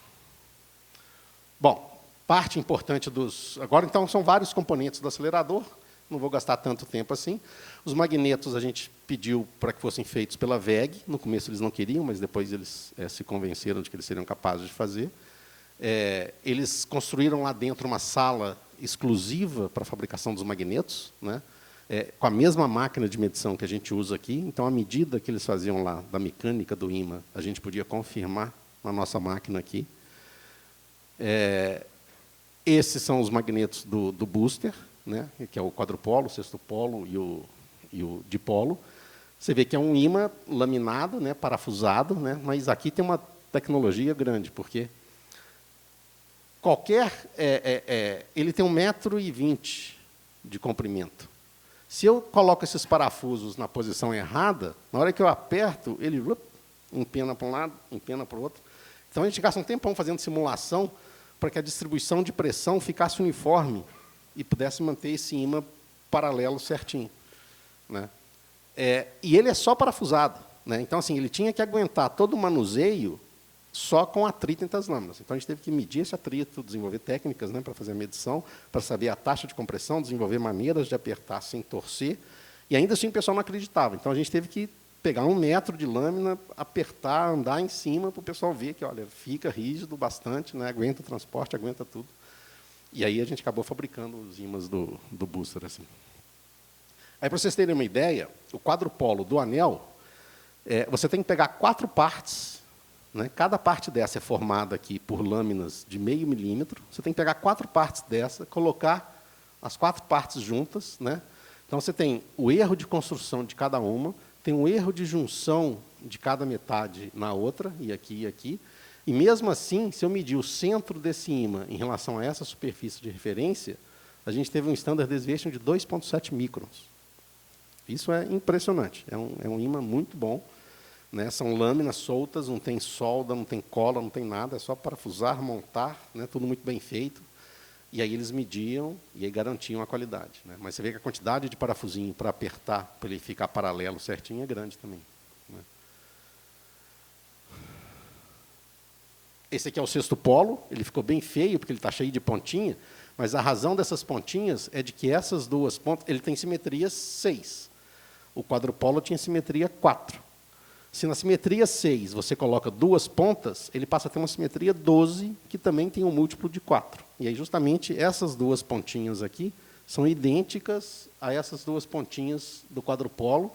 Bom, parte importante dos... Agora, então, são vários componentes do acelerador. Não vou gastar tanto tempo assim. Os magnetos a gente pediu para que fossem feitos pela WEG. No começo eles não queriam, mas depois eles se convenceram de que eles seriam capazes de fazer. Eles construíram lá dentro uma sala exclusiva para a fabricação dos magnetos, né? Com a mesma máquina de medição que a gente usa aqui. Então, a medida que eles faziam lá da mecânica do ímã, a gente podia confirmar na nossa máquina aqui. Esses são os magnetos do booster, né, que é o quadrupolo, o sextupolo e o dipolo. Você vê que é um ímã laminado, né, parafusado, né, mas aqui tem uma tecnologia grande, porque ele tem 1,20 m de comprimento. Se eu coloco esses parafusos na posição errada, na hora que eu aperto, ele empena para um lado, empena para o outro. Então, a gente gasta um tempão fazendo simulação para que a distribuição de pressão ficasse uniforme e pudesse manter esse ímã paralelo certinho, né? E ele é só parafusado, né? Então, assim, ele tinha que aguentar todo o manuseio só com atrito entre as lâminas. Então, a gente teve que medir esse atrito, desenvolver técnicas, né, para fazer a medição, para saber a taxa de compressão, desenvolver maneiras de apertar sem torcer, e ainda assim o pessoal não acreditava. Então, a gente teve que pegar 1 metro de lâmina, apertar, andar em cima, para o pessoal ver que, olha, fica rígido bastante, né, aguenta o transporte, aguenta tudo. E aí a gente acabou fabricando os ímãs do booster. Assim. Aí, para vocês terem uma ideia, o quadrupolo do anel, você tem que pegar 4 partes, né? Cada parte dessa é formada aqui por lâminas de 0,5 milímetro. Você tem que pegar 4 partes dessa, colocar as 4 partes juntas, né? Então, você tem o erro de construção de cada uma, tem um erro de junção de cada metade na outra, e aqui, e mesmo assim, se eu medir o centro desse ímã em relação a essa superfície de referência, a gente teve um standard deviation de 2,7 microns. Isso é impressionante, é um ímã muito bom, né? São lâminas soltas, não tem solda, não tem cola, não tem nada, é só parafusar, montar, né? Tudo muito bem feito. E aí eles mediam e aí garantiam a qualidade, né? Mas você vê que a quantidade de parafusinho para apertar, para ele ficar paralelo certinho, é grande também, né? Esse aqui é o sexto polo, ele ficou bem feio, porque ele está cheio de pontinha, mas a razão dessas pontinhas é de que essas duas pontas, ele tem simetria 6. O quadrupolo tinha simetria 4. Se na simetria 6 você coloca 2 pontas, ele passa a ter uma simetria 12, que também tem um múltiplo de 4. E aí, justamente, essas 2 pontinhas aqui são idênticas a essas 2 pontinhas do quadrupolo,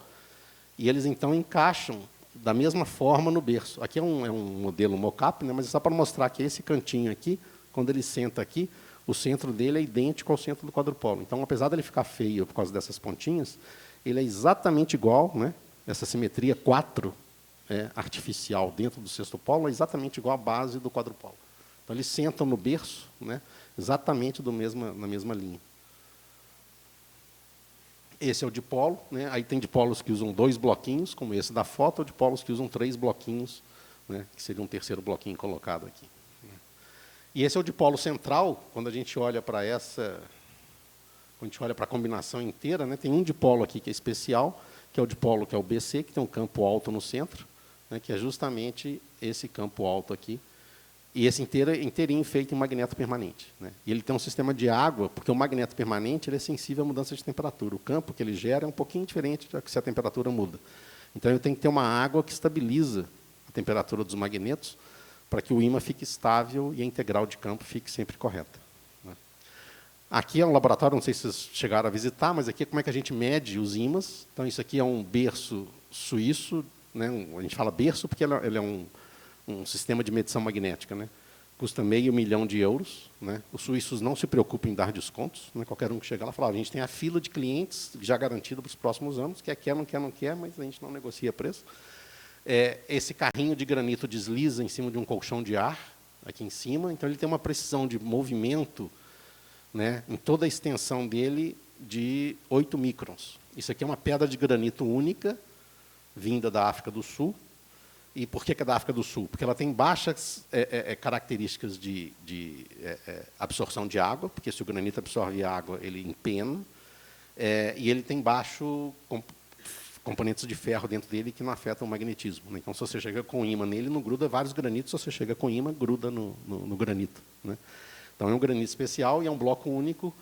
e eles, então, encaixam da mesma forma no berço. Aqui é um modelo mockup, né, mas é só para mostrar que esse cantinho aqui, quando ele senta aqui, o centro dele é idêntico ao centro do quadrupolo. Então, apesar dele ficar feio por causa dessas pontinhas, ele é exatamente igual, né, essa simetria 4 artificial dentro do sexto polo é exatamente igual à base do quadrupolo. Então, eles sentam no berço, né, exatamente na mesma linha. Esse é o dipolo, né? Aí tem dipolos que usam 2 bloquinhos, como esse da foto, ou dipolos que usam 3 bloquinhos, né, que seria um terceiro bloquinho colocado aqui. E esse é o dipolo central, quando a gente olha para a combinação inteira, né, tem um dipolo aqui que é especial, que é o dipolo, que é o BC, que tem um campo alto no centro, né, que é justamente esse campo alto aqui, e esse inteirinho feito em magneto permanente, né? E ele tem um sistema de água, porque o magneto permanente ele é sensível à mudança de temperatura. O campo que ele gera é um pouquinho diferente se a temperatura muda. Então, eu tenho que ter uma água que estabiliza a temperatura dos magnetos para que o ímã fique estável e a integral de campo fique sempre correta, né? Aqui é um laboratório, não sei se vocês chegaram a visitar, mas aqui é como é que a gente mede os ímãs. Então, isso aqui é um berço suíço, né? A gente fala berço porque ele é um sistema de medição magnética, né? Custa €500 mil, né? Os suíços não se preocupam em dar descontos, né? Qualquer um que chegar lá fala, a gente tem a fila de clientes já garantida para os próximos anos, quer, não quer, não quer, mas a gente não negocia preço. Esse carrinho de granito desliza em cima de um colchão de ar, aqui em cima, então ele tem uma precisão de movimento, né, em toda a extensão dele de 8 microns. Isso aqui é uma pedra de granito única, vinda da África do Sul. E por que é da África do Sul? Porque ela tem baixas características de absorção de água, porque se o granito absorve água, ele empena, e ele tem baixo componentes de ferro dentro dele que não afetam o magnetismo, né? Então, se você chega com ímã nele, não gruda vários granitos, se você chega com ímã, gruda no granito, né? Então, é um granito especial e é um bloco único,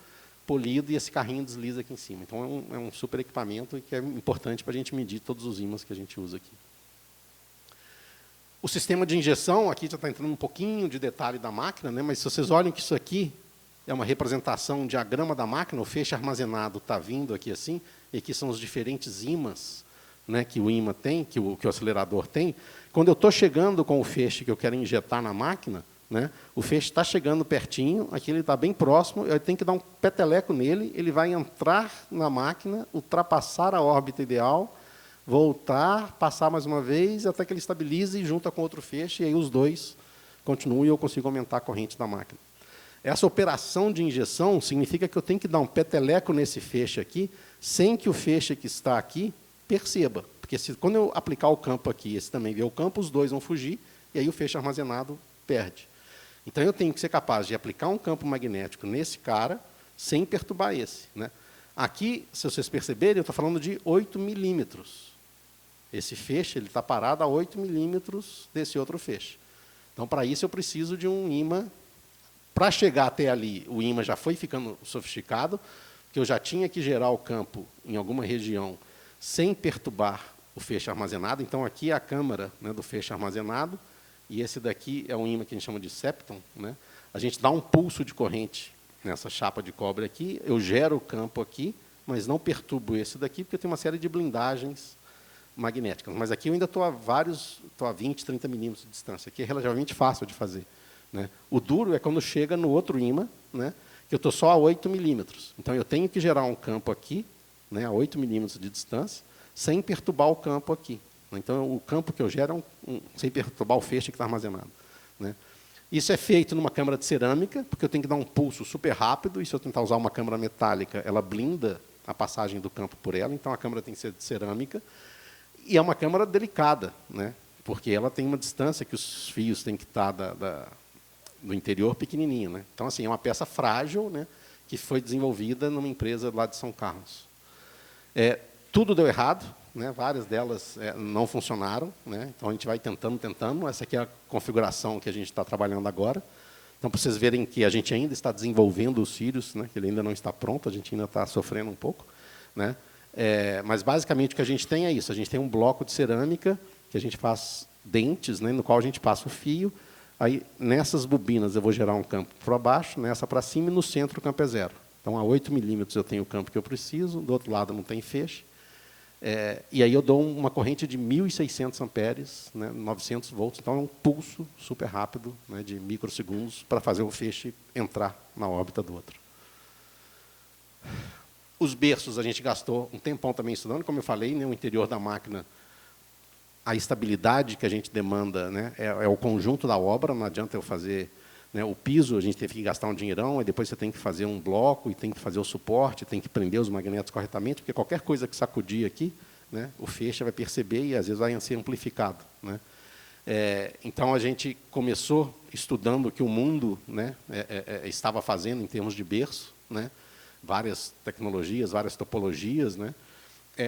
polido, e esse carrinho desliza aqui em cima. Então, é um super equipamento que é importante para a gente medir todos os ímãs que a gente usa aqui. O sistema de injeção, aqui já está entrando um pouquinho de detalhe da máquina, né? Mas se vocês olham que isso aqui é uma representação, um diagrama da máquina, o feixe armazenado está vindo aqui assim, e aqui são os diferentes ímãs, né, que o ímã tem, que o acelerador tem. Quando eu estou chegando com o feixe que eu quero injetar na máquina, né, o feixe está chegando pertinho, aqui ele está bem próximo, eu tenho que dar um peteleco nele, ele vai entrar na máquina, ultrapassar a órbita ideal, voltar, passar mais uma vez, até que ele estabilize e junta com outro feixe, e aí os dois continuam e eu consigo aumentar a corrente da máquina. Essa operação de injeção significa que eu tenho que dar um peteleco nesse feixe aqui, sem que o feixe que está aqui perceba. Porque quando eu aplicar o campo aqui, esse também vê o campo, os dois vão fugir, e aí o feixe armazenado perde. Então, eu tenho que ser capaz de aplicar um campo magnético nesse cara, sem perturbar esse, né? Aqui, se vocês perceberem, eu estou falando de 8 milímetros. Esse feixe está parado a 8 milímetros desse outro feixe. Então, para isso, eu preciso de um ímã. Para chegar até ali, o ímã já foi ficando sofisticado, porque eu já tinha que gerar o campo em alguma região sem perturbar o feixe armazenado. Então, aqui é a câmara, né, do feixe armazenado, e esse daqui é um ímã que a gente chama de septon, né? A gente dá um pulso de corrente nessa chapa de cobre aqui, eu gero o campo aqui, mas não perturbo esse daqui, porque tem uma série de blindagens magnéticas. Mas aqui eu ainda estou a 20, 30 milímetros de distância. Aqui é relativamente fácil de fazer, né? O duro é quando chega no outro ímã, né, que eu estou só a 8 milímetros. Então, eu tenho que gerar um campo aqui, né, a 8 milímetros de distância, sem perturbar o campo aqui. Então, o campo que eu gero é sem perturbar o feixe que está armazenado, né? Isso é feito numa câmara de cerâmica, porque eu tenho que dar um pulso super rápido, e se eu tentar usar uma câmara metálica, ela blinda a passagem do campo por ela, então a câmara tem que ser de cerâmica, e é uma câmara delicada, né, porque ela tem uma distância que os fios têm que estar do interior pequenininho, né? Então, assim, é uma peça frágil, né, que foi desenvolvida numa empresa lá de São Carlos. Tudo deu errado, né? Várias delas não funcionaram, né? Então, a gente vai tentando. Essa aqui é a configuração que a gente está trabalhando agora. Então, para vocês verem que a gente ainda está desenvolvendo o Sirius, né, que ele ainda não está pronto, a gente ainda está sofrendo um pouco, né? Mas, basicamente, o que a gente tem é isso. A gente tem um bloco de cerâmica, que a gente faz dentes, né, no qual a gente passa o fio. Aí, nessas bobinas, eu vou gerar um campo para baixo, nessa para cima, e no centro o campo é zero. Então, a 8 milímetros eu tenho o campo que eu preciso, do outro lado não tem feixe. E aí eu dou uma corrente de 1.600 amperes, né, 900 volts. Então, é um pulso super rápido, né, de microsegundos para fazer o feixe entrar na órbita do outro. Os berços a gente gastou um tempão também estudando, como eu falei, né, o interior da máquina, a estabilidade que a gente demanda, né, é o conjunto da obra, não adianta eu fazer, né, o piso, a gente teve que gastar um dinheirão, aí depois você tem que fazer um bloco, e tem que fazer o suporte, tem que prender os magnetos corretamente, porque qualquer coisa que sacudir aqui, né, o feixe vai perceber e, às vezes, vai ser amplificado, né? Então, a gente começou estudando o que o mundo, né, estava fazendo em termos de berço, né, várias tecnologias, várias topologias, né?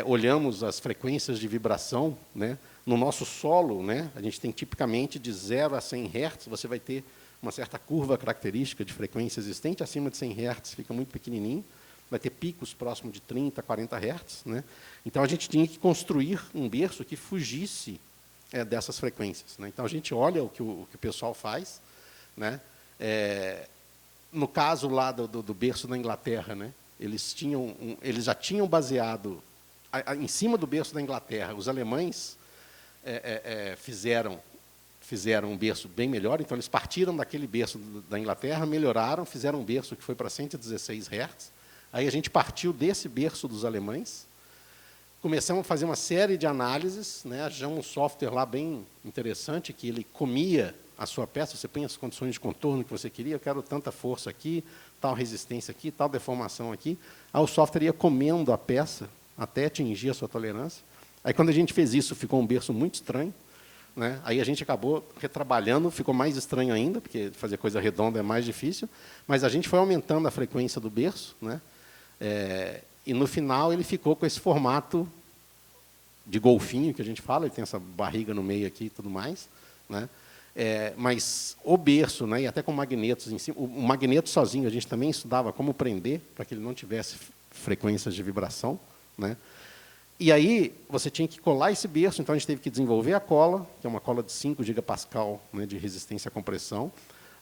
olhamos as frequências de vibração, né? No nosso solo, né, a gente tem tipicamente de 0 a 100 Hz, você vai ter uma certa curva característica de frequência existente, acima de 100 Hz fica muito pequenininho, vai ter picos próximos de 30, 40 Hz. Né? Então, a gente tinha que construir um berço que fugisse dessas frequências. Né? Então, a gente olha o que o pessoal faz. Né? No caso lá do berço da Inglaterra, né? Eles já tinham baseado, em cima do berço da Inglaterra, os alemães fizeram um berço bem melhor, então eles partiram daquele berço da Inglaterra, melhoraram, fizeram um berço que foi para 116 Hz. Aí a gente partiu desse berço dos alemães, começamos a fazer uma série de análises, né? Achamos um software lá bem interessante, que ele comia a sua peça, você põe as condições de contorno que você queria, eu quero tanta força aqui, tal resistência aqui, tal deformação aqui. Aí o software ia comendo a peça até atingir a sua tolerância. Aí, quando a gente fez isso, ficou um berço muito estranho. Né? Aí a gente acabou retrabalhando, ficou mais estranho ainda, porque fazer coisa redonda é mais difícil, mas a gente foi aumentando a frequência do berço, né? E, no final, ele ficou com esse formato de golfinho, que a gente fala, ele tem essa barriga no meio aqui e tudo mais. Né? Mas o berço, né, e até com magnetos em cima, o magneto sozinho, a gente também estudava como prender, para que ele não tivesse frequências de vibração. Né? E aí, você tinha que colar esse berço, então a gente teve que desenvolver a cola, que é uma cola de 5 gigapascal, né, de resistência à compressão.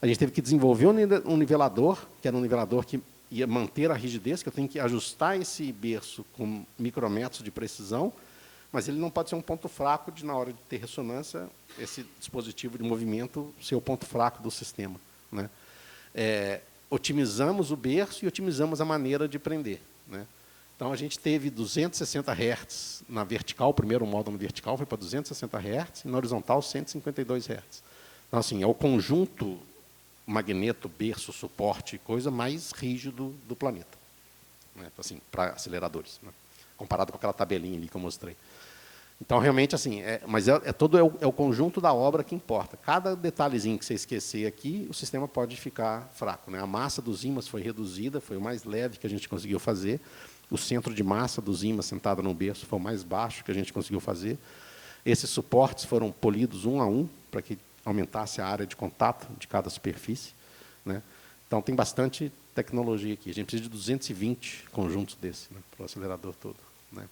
A gente teve que desenvolver um nivelador, que era um nivelador que ia manter a rigidez, que eu tenho que ajustar esse berço com micrometros de precisão, mas ele não pode ser um ponto fraco de, na hora de ter ressonância, esse dispositivo de movimento ser o ponto fraco do sistema. Né? Otimizamos o berço e otimizamos a maneira de prender. Né? Então, a gente teve 260 Hz na vertical, o primeiro módulo na vertical foi para 260 Hz, e na horizontal, 152 Hz. Então, assim, é o conjunto magneto, berço, suporte, coisa mais rígido do planeta. Né? Então, assim, para aceleradores, né? Comparado com aquela tabelinha ali que eu mostrei. Então, realmente, assim, mas todo o conjunto da obra que importa. Cada detalhezinho que você esquecer aqui, o sistema pode ficar fraco. Né? A massa dos ímãs foi reduzida, foi o mais leve que a gente conseguiu fazer. O centro de massa dos ímãs sentado no berço foi o mais baixo que a gente conseguiu fazer. Esses suportes foram polidos um a um, para que aumentasse a área de contato de cada superfície. Né? Então, tem bastante tecnologia aqui. A gente precisa de 220 conjuntos desse, né, para o acelerador todo. Né?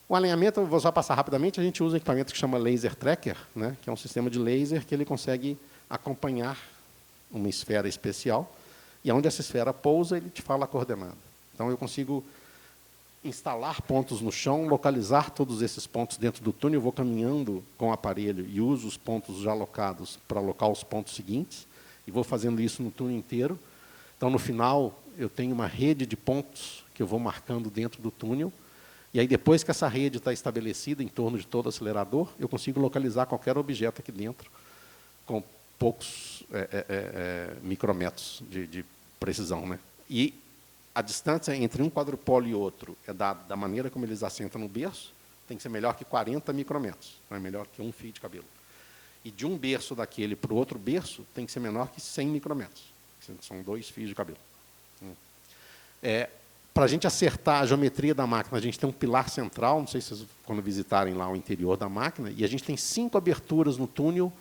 O alinhamento, eu vou só passar rapidamente, a gente usa um equipamento que chama Laser Tracker, né, que é um sistema de laser que ele consegue acompanhar uma esfera especial, e onde essa esfera pousa, ele te fala a coordenada. Então, eu consigo instalar pontos no chão, localizar todos esses pontos dentro do túnel, eu vou caminhando com o aparelho e uso os pontos já alocados para alocar os pontos seguintes, e vou fazendo isso no túnel inteiro. Então, no final, eu tenho uma rede de pontos que eu vou marcando dentro do túnel, e aí, depois que essa rede está estabelecida em torno de todo o acelerador, eu consigo localizar qualquer objeto aqui dentro, com poucos micrometros de precisão. Né? E a distância entre um quadrupóleo e outro da maneira como eles assentam no berço, tem que ser melhor que 40 micrometros, não é melhor que um fio de cabelo. E de um berço daquele para o outro berço, tem que ser menor que 100 micrometros. São 2 fios de cabelo. Para a gente acertar a geometria da máquina, a gente tem um pilar central, não sei se vocês, quando visitarem lá o interior da máquina, e a gente tem 5 aberturas no túnel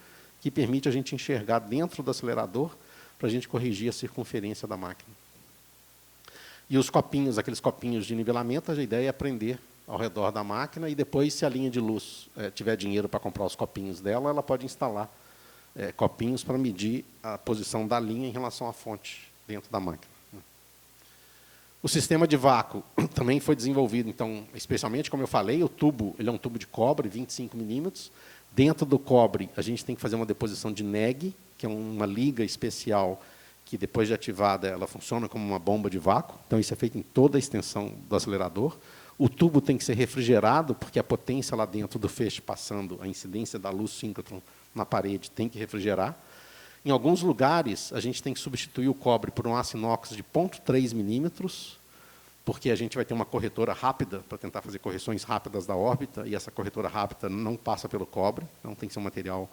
que permite a gente enxergar dentro do acelerador para a gente corrigir a circunferência da máquina. E os copinhos, aqueles copinhos de nivelamento, a ideia é prender ao redor da máquina, e depois, se a linha de luz tiver dinheiro para comprar os copinhos dela, ela pode instalar copinhos para medir a posição da linha em relação à fonte dentro da máquina. O sistema de vácuo também foi desenvolvido, então, especialmente, como eu falei, o tubo, ele é um tubo de cobre, 25 milímetros. Dentro do cobre, a gente tem que fazer uma deposição de neg, que é uma liga especial que, depois de ativada, ela funciona como uma bomba de vácuo. Então, isso é feito em toda a extensão do acelerador. O tubo tem que ser refrigerado, porque a potência lá dentro do feixe passando, a incidência da luz síncrotron na parede, tem que refrigerar. Em alguns lugares, a gente tem que substituir o cobre por um aço inox de 0,3 milímetros, porque a gente vai ter uma corretora rápida para tentar fazer correções rápidas da órbita, e essa corretora rápida não passa pelo cobre, então tem que ser um material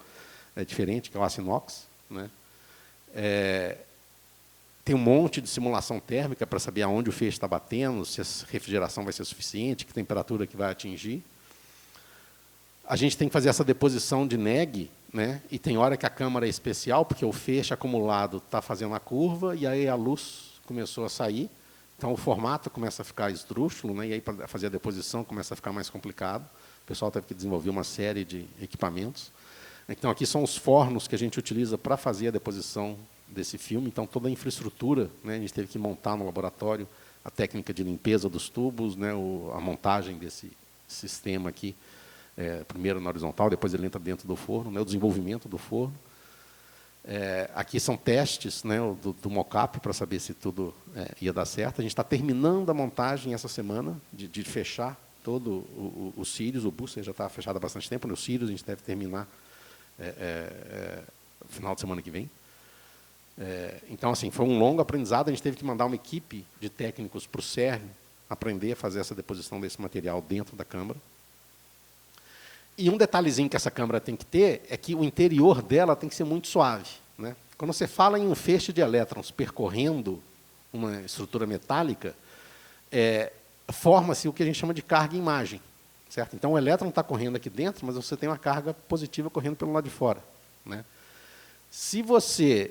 diferente, que é o aço inox. Né? tem um monte de simulação térmica para saber aonde o feixe está batendo, se a refrigeração vai ser suficiente, que temperatura que vai atingir. A gente tem que fazer essa deposição de neg, né? E tem hora que a câmara é especial, porque o feixe acumulado está fazendo a curva, e aí a luz começou a sair, então o formato começa a ficar esdrúxulo, né? E aí para fazer a deposição começa a ficar mais complicado. O pessoal teve que desenvolver uma série de equipamentos. Então, aqui são os fornos que a gente utiliza para fazer a deposição desse filme. Então, toda a infraestrutura, né, a gente teve que montar no laboratório, a técnica de limpeza dos tubos, né, a montagem desse sistema aqui, primeiro na horizontal, depois ele entra dentro do forno, né, o desenvolvimento do forno. Aqui são testes, né, do mock-up para saber se tudo ia dar certo. A gente está terminando a montagem essa semana, de fechar todo o Sirius. O booster já está fechado há bastante tempo, no Sirius a gente deve terminar no final de semana que vem. Então, assim, foi um longo aprendizado. A gente teve que mandar uma equipe de técnicos para o CERN aprender a fazer essa deposição desse material dentro da câmara. E um detalhezinho que essa câmara tem que ter é que o interior dela tem que ser muito suave, né? Quando você fala em um feixe de elétrons percorrendo uma estrutura metálica, forma-se o que a gente chama de carga-imagem, certo? Então, o elétron está correndo aqui dentro, mas você tem uma carga positiva correndo pelo lado de fora, né? Se você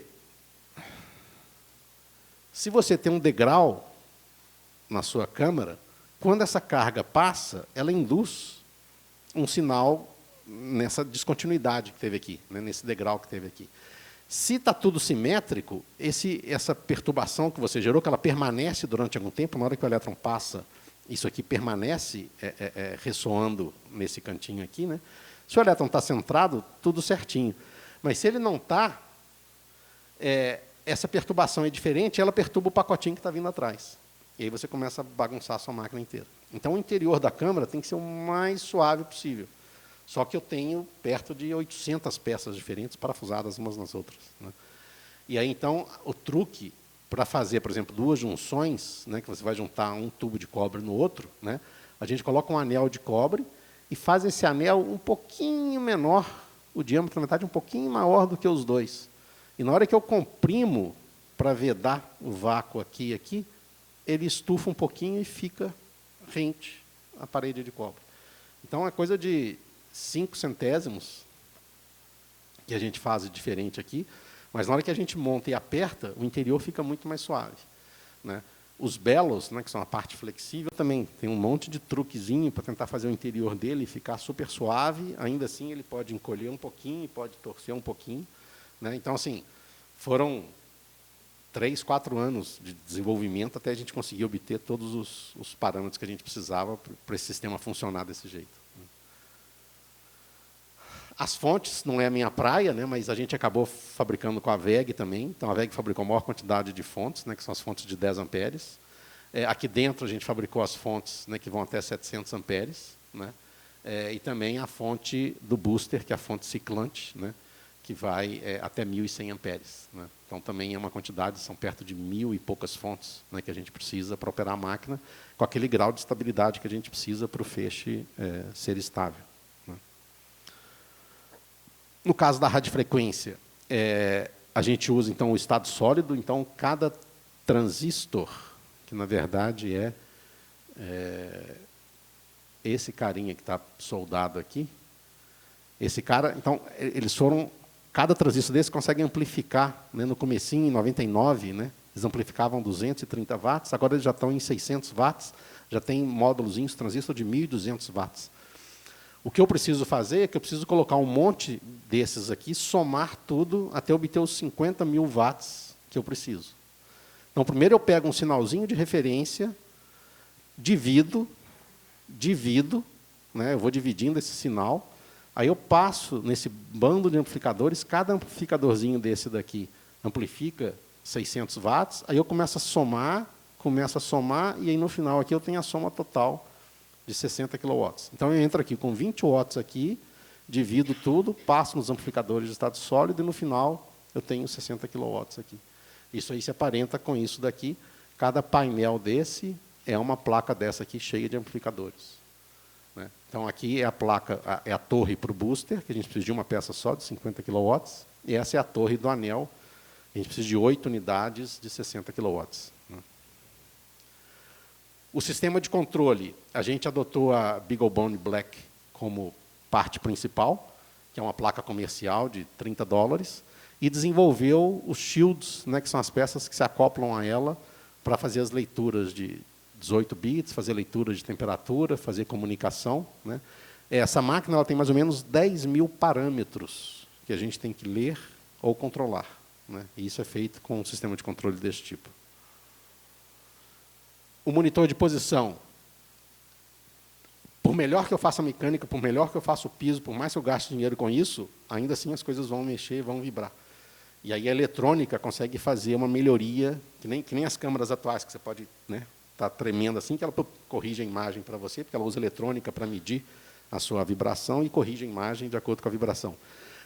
tem um degrau na sua câmara, quando essa carga passa, ela induz um sinal nessa descontinuidade que teve aqui, né, nesse degrau que teve aqui. Se está tudo simétrico, essa perturbação que você gerou, que ela permanece durante algum tempo, na hora que o elétron passa, isso aqui permanece ressoando nesse cantinho aqui, né? Se o elétron está centrado, tudo certinho. Mas se ele não está, essa perturbação é diferente, ela perturba o pacotinho que está vindo atrás. E aí você começa a bagunçar a sua máquina inteira. Então, o interior da câmara tem que ser o mais suave possível. Só que eu tenho perto de 800 peças diferentes, parafusadas umas nas outras, né? E aí, então, o truque para fazer, por exemplo, duas junções, né, que você vai juntar um tubo de cobre no outro, né, a gente coloca um anel de cobre e faz esse anel um pouquinho menor, o diâmetro da metade um pouquinho maior do que os dois. E na hora que eu comprimo para vedar o vácuo aqui e aqui, ele estufa um pouquinho e fica rente à parede de cobre. Então, é coisa de 5 centésimos que a gente faz diferente aqui, mas na hora que a gente monta e aperta, o interior fica muito mais suave, né? Os bellows, né, que são a parte flexível, também tem um monte de truquezinho para tentar fazer o interior dele ficar super suave. Ainda assim, ele pode encolher um pouquinho, pode torcer um pouquinho, né? Então, assim, foram 3, 4 anos de desenvolvimento até a gente conseguir obter todos os parâmetros que a gente precisava para esse sistema funcionar desse jeito. As fontes não é a minha praia, né, mas a gente acabou fabricando com a WEG também. Então, a WEG fabricou a maior quantidade de fontes, né, que são as fontes de 10 amperes. Aqui dentro, a gente fabricou as fontes, né, que vão até 700 amperes. Né, e também a fonte do booster, que é a fonte ciclante, né, que vai até 1.100 amperes. Né. Então, também é uma quantidade, são perto de 1.000 e poucas fontes, né, que a gente precisa para operar a máquina, com aquele grau de estabilidade que a gente precisa para o feixe ser estável. No caso da radiofrequência, a gente usa, então, o estado sólido. Então, cada transistor, que, na verdade, esse carinha que está soldado aqui, esse cara, então, eles foram... Cada transistor desse consegue amplificar, né, no comecinho, em 99, né, eles amplificavam 230 watts, agora eles já estão em 600 watts, já tem módulozinhos, transistor de 1.200 watts. O que eu preciso fazer é que eu preciso colocar um monte desses aqui, somar tudo até obter os 50.000 watts que eu preciso. Então, primeiro eu pego um sinalzinho de referência, divido, né, eu vou dividindo esse sinal, aí eu passo nesse bando de amplificadores, cada amplificadorzinho desse daqui amplifica 600 watts, aí eu começo a somar, e aí no final aqui eu tenho a soma total de 60 kW. Então, eu entro aqui com 20 watts aqui, divido tudo, passo nos amplificadores de estado sólido, e no final eu tenho 60 kW aqui. Isso aí se aparenta com isso daqui. Cada painel desse é uma placa dessa aqui, cheia de amplificadores. Né? Então, aqui é a placa, é a torre para o booster, que a gente precisa de uma peça só, de 50 kW, e essa é a torre do anel. A gente precisa de 8 unidades de 60 kW. Né? O sistema de controle, a gente adotou a BeagleBone Black como parte principal, que é uma placa comercial de $30, e desenvolveu os shields, né, que são as peças que se acoplam a ela para fazer as leituras de 18 bits, fazer leitura de temperatura, fazer comunicação. Né? Essa máquina ela tem mais ou menos 10 mil parâmetros que a gente tem que ler ou controlar. Né? E isso é feito com um sistema de controle desse tipo. O monitor de posição. Por melhor que eu faça a mecânica, por melhor que eu faça o piso, por mais que eu gaste dinheiro com isso, ainda assim as coisas vão mexer, vão vibrar. E aí a eletrônica consegue fazer uma melhoria, que nem as câmeras atuais, que você pode tá tremendo assim, que ela corrige a imagem para você, porque ela usa eletrônica para medir a sua vibração e corrige a imagem de acordo com a vibração.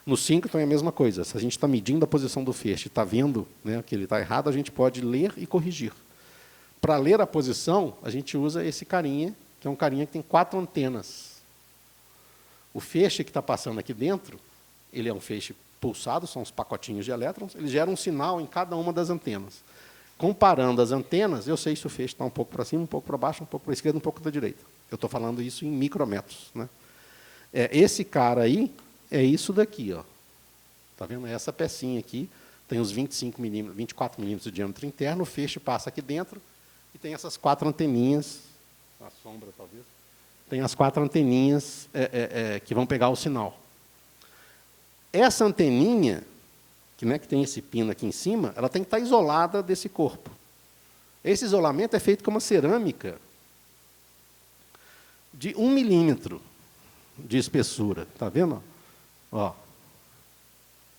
No Synchrotron é a mesma coisa. Se a gente está medindo a posição do feixe e está vendo, né, que ele está errado, a gente pode ler e corrigir. Para ler a posição, a gente usa esse carinha, que é um carinha que tem 4 antenas. O feixe que está passando aqui dentro, ele é um feixe pulsado, são os pacotinhos de elétrons, ele gera um sinal em cada uma das antenas. Comparando as antenas, eu sei se o feixe está um pouco para cima, um pouco para baixo, um pouco para a esquerda, um pouco para a direita. Eu estou falando isso em micrometros. Né? Esse cara aí é isso daqui. Está vendo? É essa pecinha aqui, tem uns 25 milímetros, 24 milímetros de diâmetro interno, o feixe passa aqui dentro e tem essas 4 anteninhas, a sombra talvez, tem as 4 anteninhas que vão pegar o sinal. Essa anteninha, que tem esse pino aqui em cima, ela tem que estar isolada desse corpo. Esse isolamento é feito com uma cerâmica de 1 milímetro de espessura. Está vendo? Ó.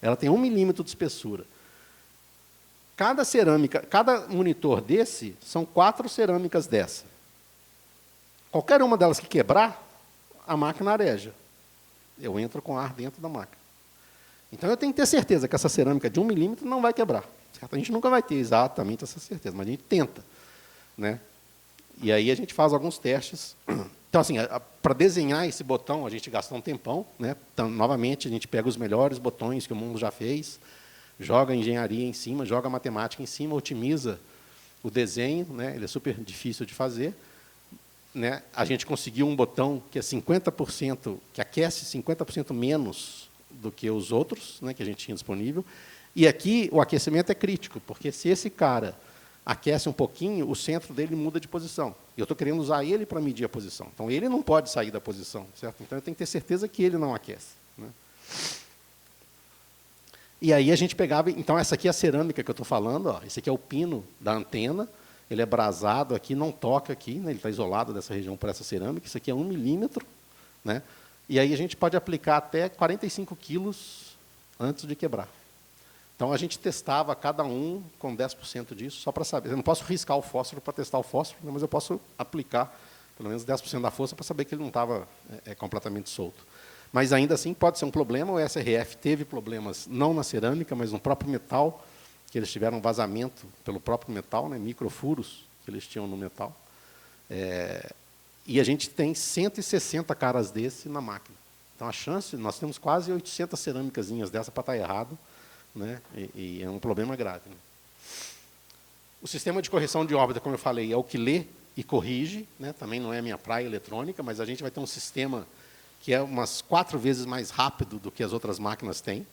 Ela tem 1 milímetro de espessura. Cada cerâmica, cada monitor desse, são 4 cerâmicas dessa. Qualquer uma delas que quebrar, a máquina areja. Eu entro com ar dentro da máquina. Então, eu tenho que ter certeza que essa cerâmica de 1 milímetro não vai quebrar. Certo? A gente nunca vai ter exatamente essa certeza, mas a gente tenta. Né? E aí a gente faz alguns testes. Então, assim, para desenhar esse botão, a gente gasta um tempão. Né? Então, novamente, a gente pega os melhores botões que o mundo já fez, joga a engenharia em cima, joga a matemática em cima, otimiza o desenho. Né? Ele é super difícil de fazer. Né? A gente conseguiu um botão que é 50%, que aquece 50% menos do que os outros, né, que a gente tinha disponível. E aqui o aquecimento é crítico, porque se esse cara aquece um pouquinho, o centro dele muda de posição. E eu estou querendo usar ele para medir a posição. Então, ele não pode sair da posição, certo? Então, eu tenho que ter certeza que ele não aquece. Né? E aí a gente pegava... Então, essa aqui é a cerâmica que eu estou falando. Ó. Esse aqui é o pino da antena. Ele é brasado aqui, não toca aqui. Né? Ele está isolado dessa região por essa cerâmica. Isso aqui é 1 milímetro. Né? E aí a gente pode aplicar até 45 quilos antes de quebrar. Então, a gente testava cada um com 10% disso, só para saber. Eu não posso riscar o fósforo para testar o fósforo, mas eu posso aplicar pelo menos 10% da força para saber que ele não estava completamente solto. Mas, ainda assim, pode ser um problema. O SRF teve problemas, não na cerâmica, mas no próprio metal, que eles tiveram vazamento pelo próprio metal, né, microfuros que eles tinham no metal. E a gente tem 160 caras desse na máquina. Então, a chance, nós temos quase 800 cerâmicazinhas dessa para estar errado, né? E é um problema grave. Né? O sistema de correção de órbita, como eu falei, é o que lê e corrige. Né? Também não é a minha praia eletrônica, mas a gente vai ter um sistema que é umas 4 vezes mais rápido do que as outras máquinas têm,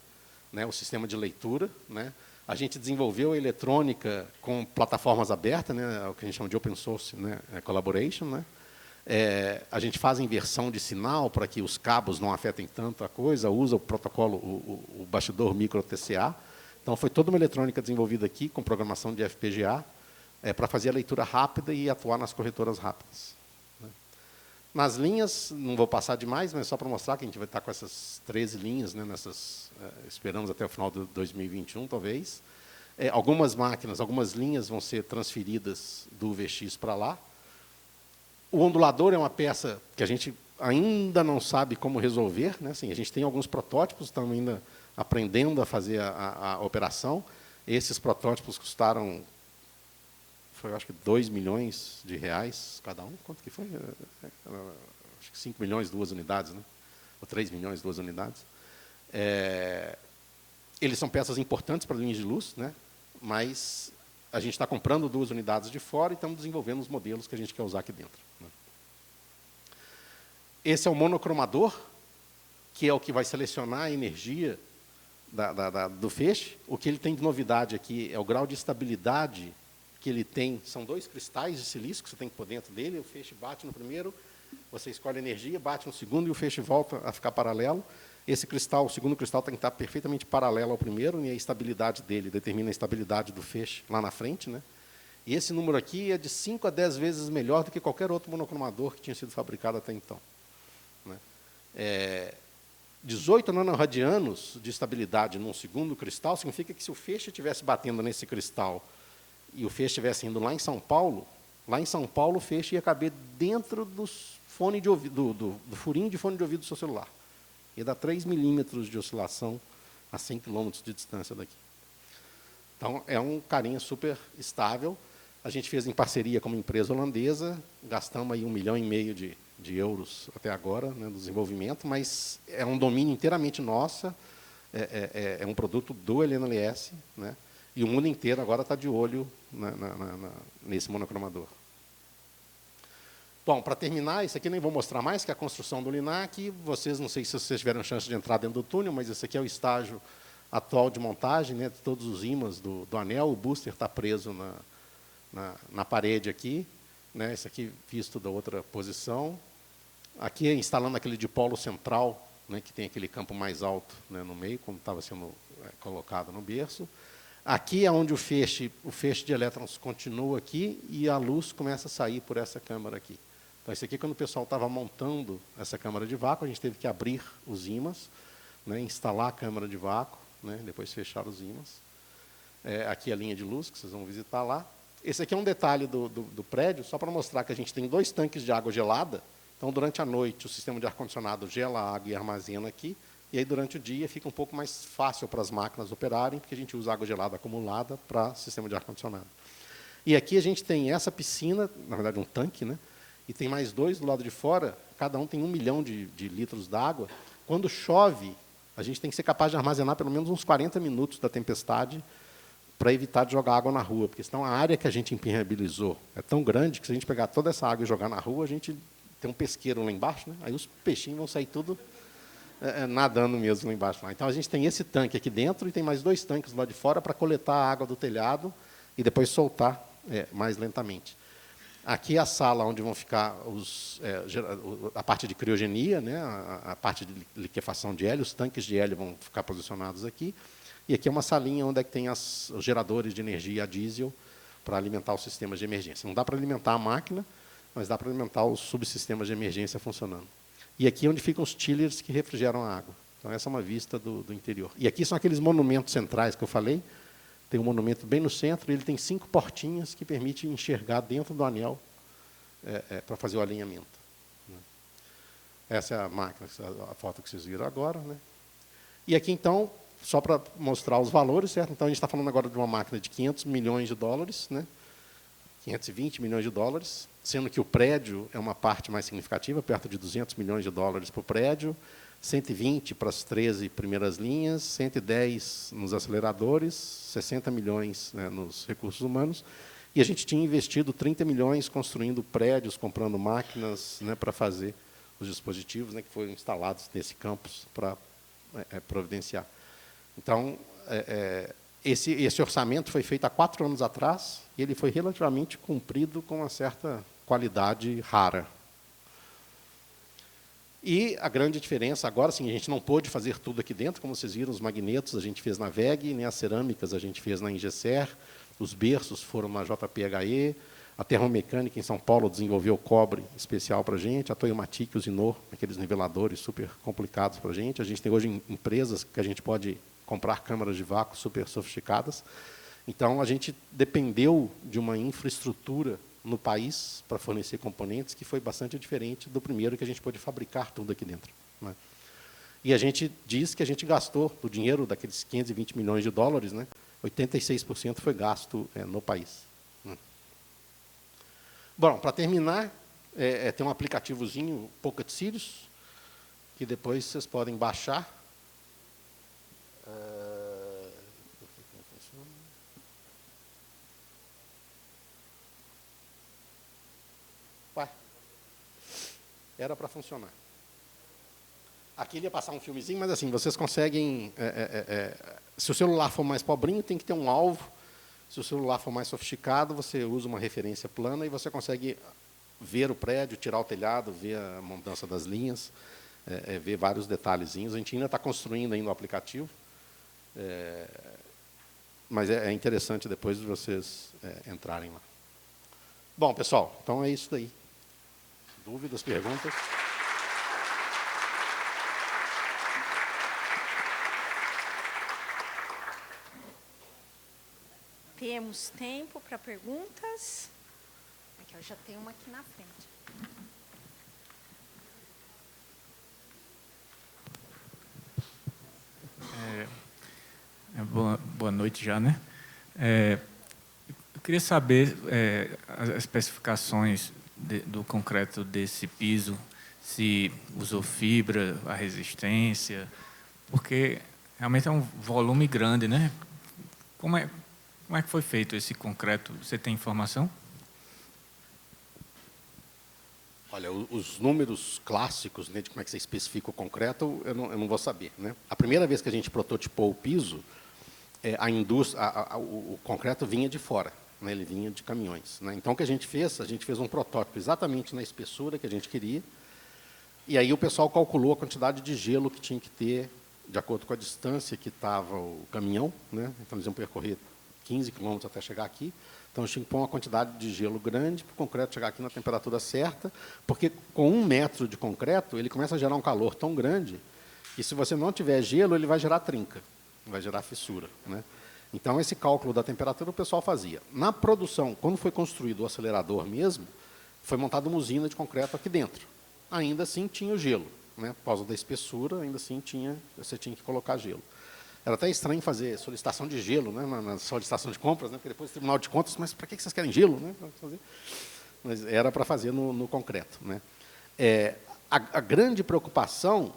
né? O sistema de leitura. Né? A gente desenvolveu a eletrônica com plataformas abertas, né? O que a gente chama de open source, né? Collaboration, né? A gente faz inversão de sinal para que os cabos não afetem tanto a coisa, usa o protocolo, o bastidor micro TCA. Então, foi toda uma eletrônica desenvolvida aqui, com programação de FPGA, para fazer a leitura rápida e atuar nas corretoras rápidas. Né? Nas linhas, não vou passar demais, mas só para mostrar que a gente vai estar com essas 13 linhas, né, esperamos até o final de 2021, talvez. Algumas máquinas, algumas linhas vão ser transferidas do VX para lá. O ondulador é uma peça que a gente ainda não sabe como resolver. Né? Assim, a gente tem alguns protótipos, estamos ainda aprendendo a fazer a operação. Esses protótipos custaram, eu acho que 2 milhões de reais cada um. Quanto que foi? Acho que 5 milhões, 2 unidades. Né? Ou 3 milhões, 2 unidades. Eles são peças importantes para linhas de luz. Né? mas a gente está comprando 2 unidades de fora e estamos desenvolvendo os modelos que a gente quer usar aqui dentro, né? Esse é o monocromador, que é o que vai selecionar a energia do feixe. O que ele tem de novidade aqui é o grau de estabilidade que ele tem. São 2 cristais de silício que você tem que pôr dentro dele. O feixe bate no primeiro, você escolhe a energia, bate no segundo e o feixe volta a ficar paralelo. Esse cristal, o segundo cristal, tem que estar perfeitamente paralelo ao primeiro, e a estabilidade dele determina a estabilidade do feixe lá na frente, né? E esse número aqui é de 5 a 10 vezes melhor do que qualquer outro monocromador que tinha sido fabricado até então, né? 18 nanoradianos de estabilidade num segundo cristal significa que se o feixe estivesse batendo nesse cristal e o feixe estivesse indo lá em São Paulo o feixe ia caber dentro dos fone de ouvido, do furinho de fone de ouvido do seu celular. Ia dar 3 milímetros de oscilação a 100 quilômetros de distância daqui. Então, é um carinha super estável. A gente fez em parceria com uma empresa holandesa, gastamos aí 1,5 milhão de euros até agora, né, no desenvolvimento, mas é um domínio inteiramente nosso, é um produto do LNLS, né, e o mundo inteiro agora está de olho nesse monocromador. Bom, para terminar, isso aqui nem vou mostrar mais, que é a construção do LINAC. Vocês, não sei se vocês tiveram chance de entrar dentro do túnel, mas esse aqui é o estágio atual de montagem, né, de todos os ímãs do anel. O booster está preso na parede aqui, né, esse aqui visto da outra posição. Aqui é instalando aquele dipolo central, né, que tem aquele campo mais alto, né, no meio, como estava sendo colocado no berço. Aqui é onde o feixe de elétrons continua aqui e a luz começa a sair por essa câmara aqui. Então, isso aqui, quando o pessoal estava montando essa câmara de vácuo, a gente teve que abrir os ímãs, né, instalar a câmara de vácuo, né, depois fechar os ímãs. Aqui a linha de luz, que vocês vão visitar lá. Esse aqui é um detalhe do prédio, só para mostrar que a gente tem 2 tanques de água gelada. Então, durante a noite, o sistema de ar-condicionado gela a água e armazena aqui. E aí, durante o dia, fica um pouco mais fácil para as máquinas operarem, porque a gente usa água gelada acumulada para sistema de ar-condicionado. E aqui a gente tem essa piscina, na verdade um tanque, né? E tem mais 2 do lado de fora, cada um tem 1 milhão de litros d'água. Quando chove, a gente tem que ser capaz de armazenar pelo menos uns 40 minutos da tempestade para evitar de jogar água na rua, porque senão a área que a gente impermeabilizou é tão grande que se a gente pegar toda essa água e jogar na rua, a gente tem um pesqueiro lá embaixo, né? Aí os peixinhos vão sair tudo nadando mesmo lá embaixo. Então, a gente tem esse tanque aqui dentro e tem mais 2 tanques lá de fora para coletar a água do telhado e depois soltar mais lentamente. Aqui é a sala onde vão ficar a parte de criogenia, né, a parte de liquefação de hélio, os tanques de hélio vão ficar posicionados aqui. E aqui é uma salinha onde tem os geradores de energia a diesel para alimentar os sistemas de emergência. Não dá para alimentar a máquina, mas dá para alimentar os subsistemas de emergência funcionando. E aqui é onde ficam os chillers que refrigeram a água. Então, essa é uma vista do interior. E aqui são aqueles monumentos centrais que eu falei. Tem um monumento bem no centro, e ele tem 5 portinhas que permitem enxergar dentro do anel para fazer o alinhamento, né? Essa é a máquina, a foto que vocês viram agora, né? E aqui, então, só para mostrar os valores, certo? Então, a gente está falando agora de uma máquina de 500 milhões de dólares, né? 520 milhões de dólares, sendo que o prédio é uma parte mais significativa, perto de 200 milhões de dólares para o prédio, 120 para as 13 primeiras linhas, 110 nos aceleradores, 60 milhões, né, nos recursos humanos, e a gente tinha investido 30 milhões construindo prédios, comprando máquinas, né, para fazer os dispositivos, né, que foram instalados nesse campus para providenciar. Então, esse orçamento foi feito há 4 anos atrás e ele foi relativamente cumprido com uma certa qualidade rara. E a grande diferença, agora sim, a gente não pôde fazer tudo aqui dentro, como vocês viram, os magnetos a gente fez na VEG, né, as cerâmicas a gente fez na Ingeser, os berços foram na JPHE, a Termomecânica em São Paulo desenvolveu cobre especial para a gente, a Toyomatic usinou aqueles niveladores super complicados para a gente tem hoje empresas que a gente pode comprar câmaras de vácuo super sofisticadas. Então, a gente dependeu de uma infraestrutura no país para fornecer componentes que foi bastante diferente do primeiro, que a gente pôde fabricar tudo aqui dentro, né? E a gente diz que a gente gastou do dinheiro daqueles 520 milhões de dólares, né, 86% foi gasto no país, né? Bom, para terminar, tem um aplicativozinho, Pocket Sirius, que depois vocês podem baixar. era para funcionar. Aqui ele ia passar um filmezinho, mas assim, vocês conseguem... se o celular for mais pobrinho, tem que ter um alvo. Se o celular for mais sofisticado, você usa uma referência plana e você consegue ver o prédio, tirar o telhado, ver a mudança das linhas, ver vários detalhezinhos. A gente ainda está construindo ainda o aplicativo, mas é interessante depois de vocês entrarem lá. Bom, pessoal, então é isso daí. Dúvidas, perguntas? Temos tempo para perguntas. Aqui, eu já tenho uma aqui na frente. Boa noite já, né? Eu queria saber as especificações do concreto desse piso, se usou fibra, a resistência, porque realmente é um volume grande, né? Como é que foi feito esse concreto? Você tem informação? Olha, os números clássicos, né, de como é que você especifica o concreto, eu não vou saber, né? A primeira vez que a gente prototipou o piso, o concreto vinha de fora, né, ele vinha de caminhões, né? Então, o que a gente fez um protótipo exatamente na espessura que a gente queria, e aí o pessoal calculou a quantidade de gelo que tinha que ter, de acordo com a distância que estava o caminhão, né? Então, eles iam percorrer 15 quilômetros até chegar aqui. Então, a gente tinha que pôr uma quantidade de gelo grande para o concreto chegar aqui na temperatura certa, porque com 1 metro de concreto, ele começa a gerar um calor tão grande que, se você não tiver gelo, ele vai gerar trinca, vai gerar fissura, né? Então, esse cálculo da temperatura o pessoal fazia. Na produção, quando foi construído o acelerador mesmo, foi montada uma usina de concreto aqui dentro. Ainda assim, tinha o gelo, né? Por causa da espessura, ainda assim, você tinha que colocar gelo. Era até estranho fazer solicitação de gelo, né, na solicitação de compras, né, porque depois o Tribunal de Contas, mas para que vocês querem gelo? Né? Mas era para fazer no concreto. Né? A grande preocupação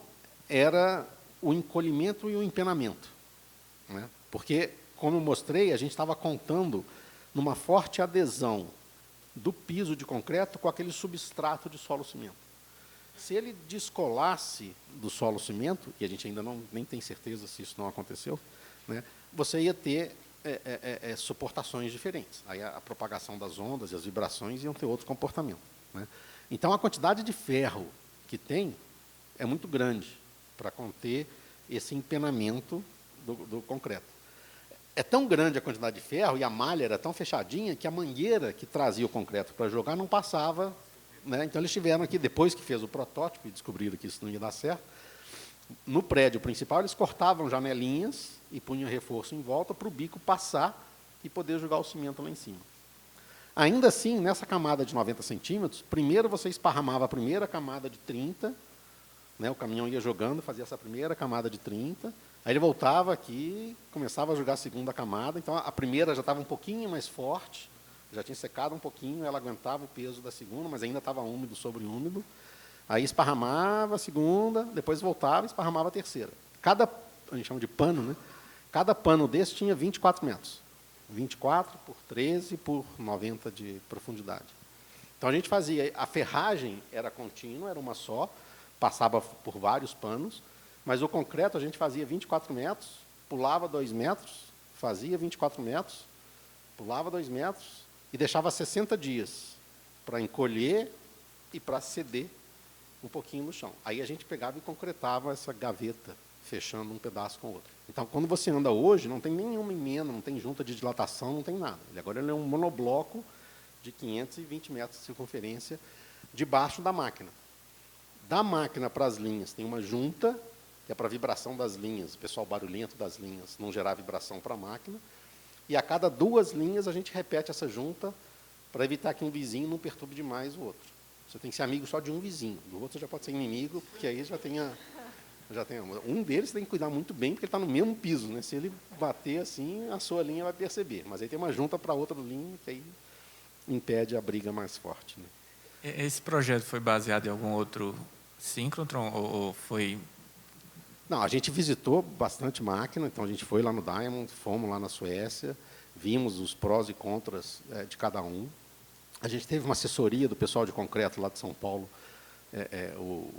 era o encolhimento e o empenamento. Né? Porque, como eu mostrei, a gente estava contando numa forte adesão do piso de concreto com aquele substrato de solo-cimento. Se ele descolasse do solo-cimento, e a gente ainda nem tem certeza se isso não aconteceu, né, você ia ter suportações diferentes. Aí a propagação das ondas e as vibrações iam ter outro comportamento. Né? Então, a quantidade de ferro que tem é muito grande para conter esse empenamento do concreto. É tão grande a quantidade de ferro e a malha era tão fechadinha que a mangueira que trazia o concreto para jogar não passava. Né? Então, eles tiveram aqui, depois que fez o protótipo e descobriram que isso não ia dar certo, no prédio principal, eles cortavam janelinhas e punham reforço em volta para o bico passar e poder jogar o cimento lá em cima. Ainda assim, nessa camada de 90 centímetros, primeiro você esparramava a primeira camada de 30, né? O caminhão ia jogando, fazia essa primeira camada de 30, aí ele voltava aqui, começava a jogar a segunda camada, então a primeira já estava um pouquinho mais forte, já tinha secado um pouquinho, ela aguentava o peso da segunda, mas ainda estava úmido sobre úmido. Aí esparramava a segunda, depois voltava e esparramava a terceira. A gente chama de pano, né? Cada pano desse tinha 24 metros. 24 por 13 por 90 de profundidade. Então, a gente fazia, a ferragem era contínua, era uma só, passava por vários panos, mas o concreto a gente fazia 24 metros, pulava 2 metros, fazia 24 metros, pulava 2 metros, e deixava 60 dias para encolher e para ceder um pouquinho no chão. Aí a gente pegava e concretava essa gaveta, fechando um pedaço com o outro. Então, quando você anda hoje, não tem nenhuma emenda, não tem junta de dilatação, não tem nada. Agora ele é um monobloco de 520 metros de circunferência debaixo da máquina. Da máquina para as linhas tem uma junta, que é para a vibração das linhas, o pessoal barulhento das linhas, não gerar vibração para a máquina. E a cada 2 linhas a gente repete essa junta para evitar que um vizinho não perturbe demais o outro. Você tem que ser amigo só de um vizinho, do outro já pode ser inimigo, porque aí já tem um deles tem que cuidar muito bem, porque ele está no mesmo piso, né? Se ele bater assim, a sua linha vai perceber. Mas aí tem uma junta para outra linha, que aí impede a briga mais forte. Né? Esse projeto foi baseado em algum outro síncrotron ou foi... Não, a gente visitou bastante máquina, então a gente foi lá no Diamond, fomos lá na Suécia, vimos os prós e contras de cada um. A gente teve uma assessoria do pessoal de concreto lá de São Paulo o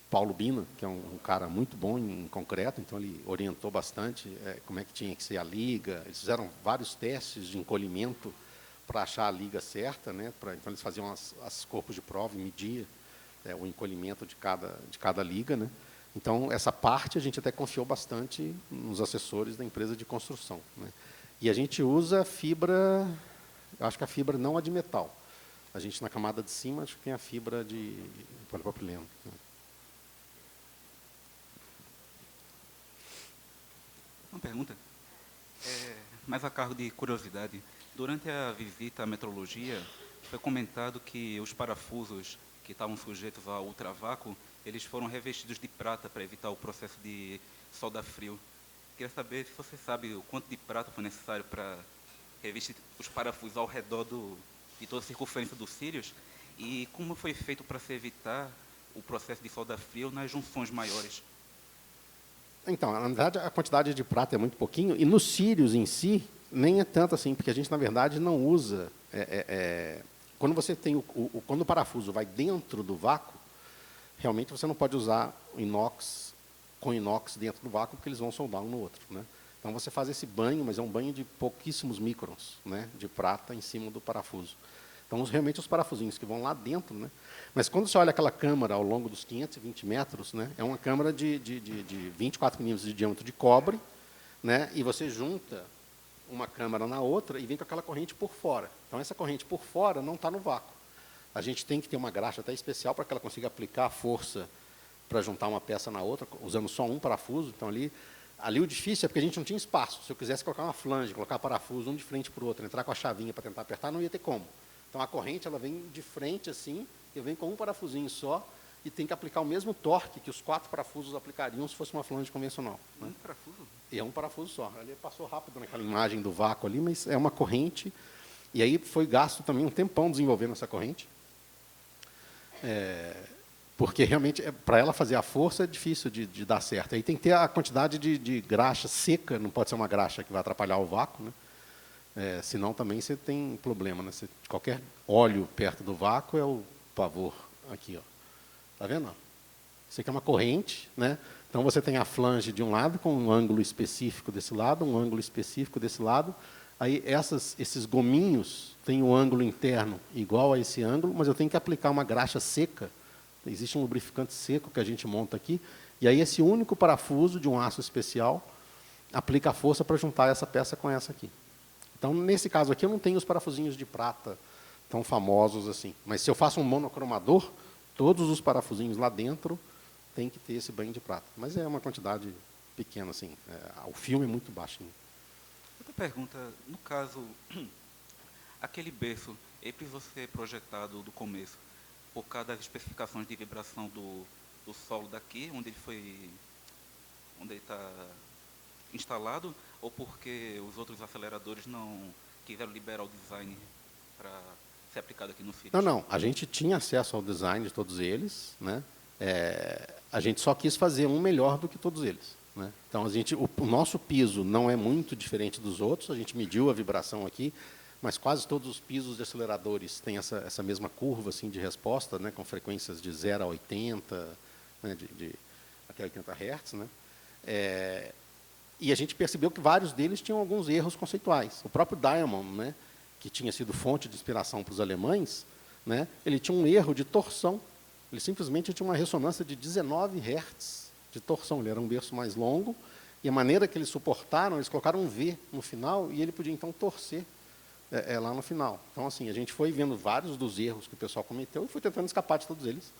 Paulo Bina, que é um cara muito bom em concreto, então ele orientou bastante como é que tinha que ser a liga. Eles fizeram vários testes de encolhimento para achar a liga certa, né? Então eles faziam as corpos de prova e mediam o encolhimento de cada liga, né? Então essa parte a gente até confiou bastante nos assessores da empresa de construção, né? E a gente usa fibra, eu acho que a fibra não é de metal. A gente na camada de cima acho que tem a fibra de polipropileno, né? Uma pergunta, mais a cargo de curiosidade. Durante a visita à metrologia, foi comentado que os parafusos que estavam sujeitos ao ultravácuo, eles foram revestidos de prata para evitar o processo de solda frio. Queria saber se você sabe o quanto de prata foi necessário para revestir os parafusos ao redor de toda a circunferência dos cílios e como foi feito para se evitar o processo de solda frio nas junções maiores. Então, na verdade, a quantidade de prata é muito pouquinho, e nos cílios em si, nem é tanto assim, porque a gente, na verdade, não usa... quando você tem quando o parafuso vai dentro do vácuo, realmente você não pode usar o inox com inox dentro do vácuo, porque eles vão soldar um no outro, né? Então, você faz esse banho, mas é um banho de pouquíssimos microns, né, de prata em cima do parafuso. Então, realmente, os parafusinhos que vão lá dentro, né? Mas quando você olha aquela câmara ao longo dos 520 metros, né, é uma câmara de 24 milímetros de diâmetro de cobre, né, e você junta uma câmara na outra e vem com aquela corrente por fora. Então, essa corrente por fora não está no vácuo. A gente tem que ter uma graxa até especial para que ela consiga aplicar a força para juntar uma peça na outra, usando só um parafuso. Então, ali o difícil é porque a gente não tinha espaço. Se eu quisesse colocar uma flange, colocar parafuso um de frente para o outro, entrar com a chavinha para tentar apertar, não ia ter como. Então, a corrente ela vem de frente assim, eu venho com um parafusinho só e tem que aplicar o mesmo torque que os 4 parafusos aplicariam se fosse uma flange convencional, né? Um parafuso? E é um parafuso só. Ele passou rápido naquela imagem do vácuo ali, mas é uma corrente. E aí foi gasto também um tempão desenvolvendo essa corrente. Porque realmente, para ela fazer a força, é difícil de dar certo. Aí tem que ter a quantidade de graxa seca, não pode ser uma graxa que vai atrapalhar o vácuo, né? Senão também você tem problema, né? Qualquer óleo perto do vácuo é o pavor. Aqui, ó. Tá vendo? Isso aqui é uma corrente, né? Então você tem a flange de um lado com um ângulo específico desse lado, um ângulo específico desse lado. Aí esses gominhos têm um ângulo interno igual a esse ângulo, mas eu tenho que aplicar uma graxa seca. Existe um lubrificante seco que a gente monta aqui, e aí esse único parafuso de um aço especial aplica a força para juntar essa peça com essa aqui. Então, nesse caso aqui, eu não tenho os parafusinhos de prata tão famosos assim. Mas se eu faço um monocromador, todos os parafusinhos lá dentro tem que ter esse banho de prata. Mas é uma quantidade pequena, assim. O filme é muito baixinho. Outra pergunta, no caso, aquele berço, ele precisou ser projetado do começo por causa das especificações de vibração do solo daqui, onde ele está instalado, ou porque os outros aceleradores não quiseram liberar o design para ser aplicado aqui no Philips? Não. A gente tinha acesso ao design de todos eles, né? A gente só quis fazer um melhor do que todos eles, né? Então, o nosso piso não é muito diferente dos outros. A gente mediu a vibração aqui, mas quase todos os pisos de aceleradores têm essa mesma curva assim, de resposta, né? Com frequências de 0 a 80, né? Até 80 Hz, né? E a gente percebeu que vários deles tinham alguns erros conceituais. O próprio Diamond, né, que tinha sido fonte de inspiração para os alemães, né, ele tinha um erro de torção. Ele simplesmente tinha uma ressonância de 19 Hz de torção. Ele era um berço mais longo, e a maneira que eles suportaram, eles colocaram um V no final, e ele podia, então, torcer lá no final. Então, assim, a gente foi vendo vários dos erros que o pessoal cometeu e foi tentando escapar de todos eles,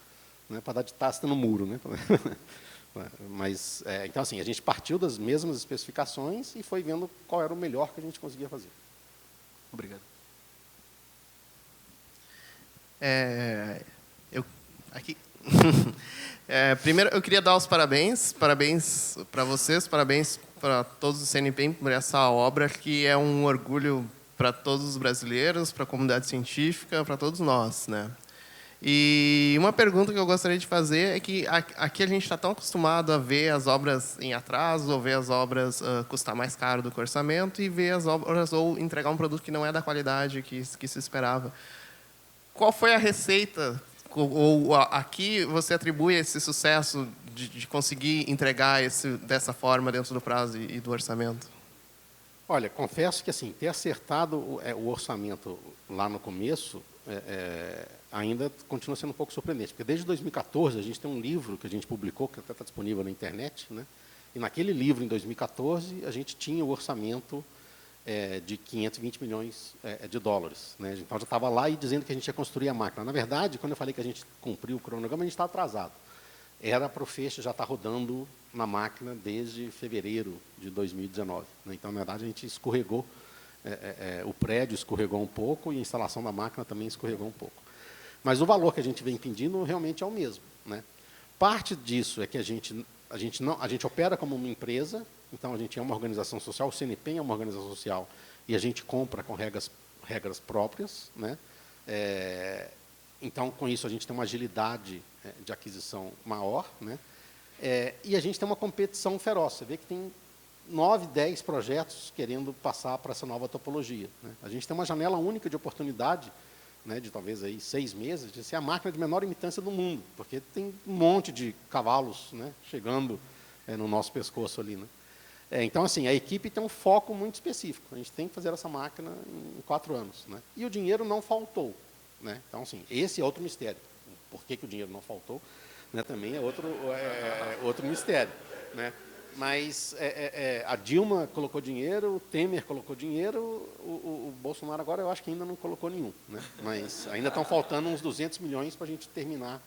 né, para dar de tasta no muro, né? Mas, então, assim, a gente partiu das mesmas especificações e foi vendo qual era o melhor que a gente conseguia fazer. Obrigado. Primeiro, eu queria dar os parabéns para vocês, parabéns para todos do CNPq por essa obra que é um orgulho para todos os brasileiros, para a comunidade científica, para todos nós, né? E uma pergunta que eu gostaria de fazer é que aqui a gente está tão acostumado a ver as obras em atraso, ou ver as obras custar mais caro do que o orçamento, e ver as obras ou entregar um produto que não é da qualidade que se esperava. Qual foi a receita Aqui você atribui esse sucesso de conseguir entregar dessa forma dentro do prazo e do orçamento? Olha, confesso que assim, ter acertado o orçamento lá no começo ainda continua sendo um pouco surpreendente, porque desde 2014 a gente tem um livro que a gente publicou, que até está disponível na internet, né? E naquele livro, em 2014, a gente tinha o orçamento de 520 milhões de dólares. Né? Então, já estava lá e dizendo que a gente ia construir a máquina. Na verdade, quando eu falei que a gente cumpriu o cronograma, a gente estava atrasado. Era para o feixe já estar rodando na máquina desde fevereiro de 2019. Né? Então, na verdade, a gente escorregou, o prédio escorregou um pouco e a instalação da máquina também escorregou um pouco. Mas o valor que a gente vem pedindo realmente é o mesmo. Né? Parte disso é que a gente opera como uma empresa, então a gente é uma organização social, o CNPEM é uma organização social, e a gente compra com regras próprias. Né? Então, com isso, a gente tem uma agilidade de aquisição maior. Né? E a gente tem uma competição feroz. Você vê que tem 9, 10 projetos querendo passar para essa nova topologia. Né? A gente tem uma janela única de oportunidade, né, de talvez aí 6 meses, de ser a máquina de menor imitância do mundo, porque tem um monte de cavalos, né, chegando no nosso pescoço ali. Né? Então, assim, a equipe tem um foco muito específico. A gente tem que fazer essa máquina em 4 anos. Né? E o dinheiro não faltou. Né? Então, assim, esse é outro mistério. Por que o dinheiro não faltou, né, também é outro mistério. Né? Mas a Dilma colocou dinheiro, o Temer colocou dinheiro, o Bolsonaro agora eu acho que ainda não colocou nenhum. Né? Mas ainda estão faltando uns 200 milhões para a gente terminar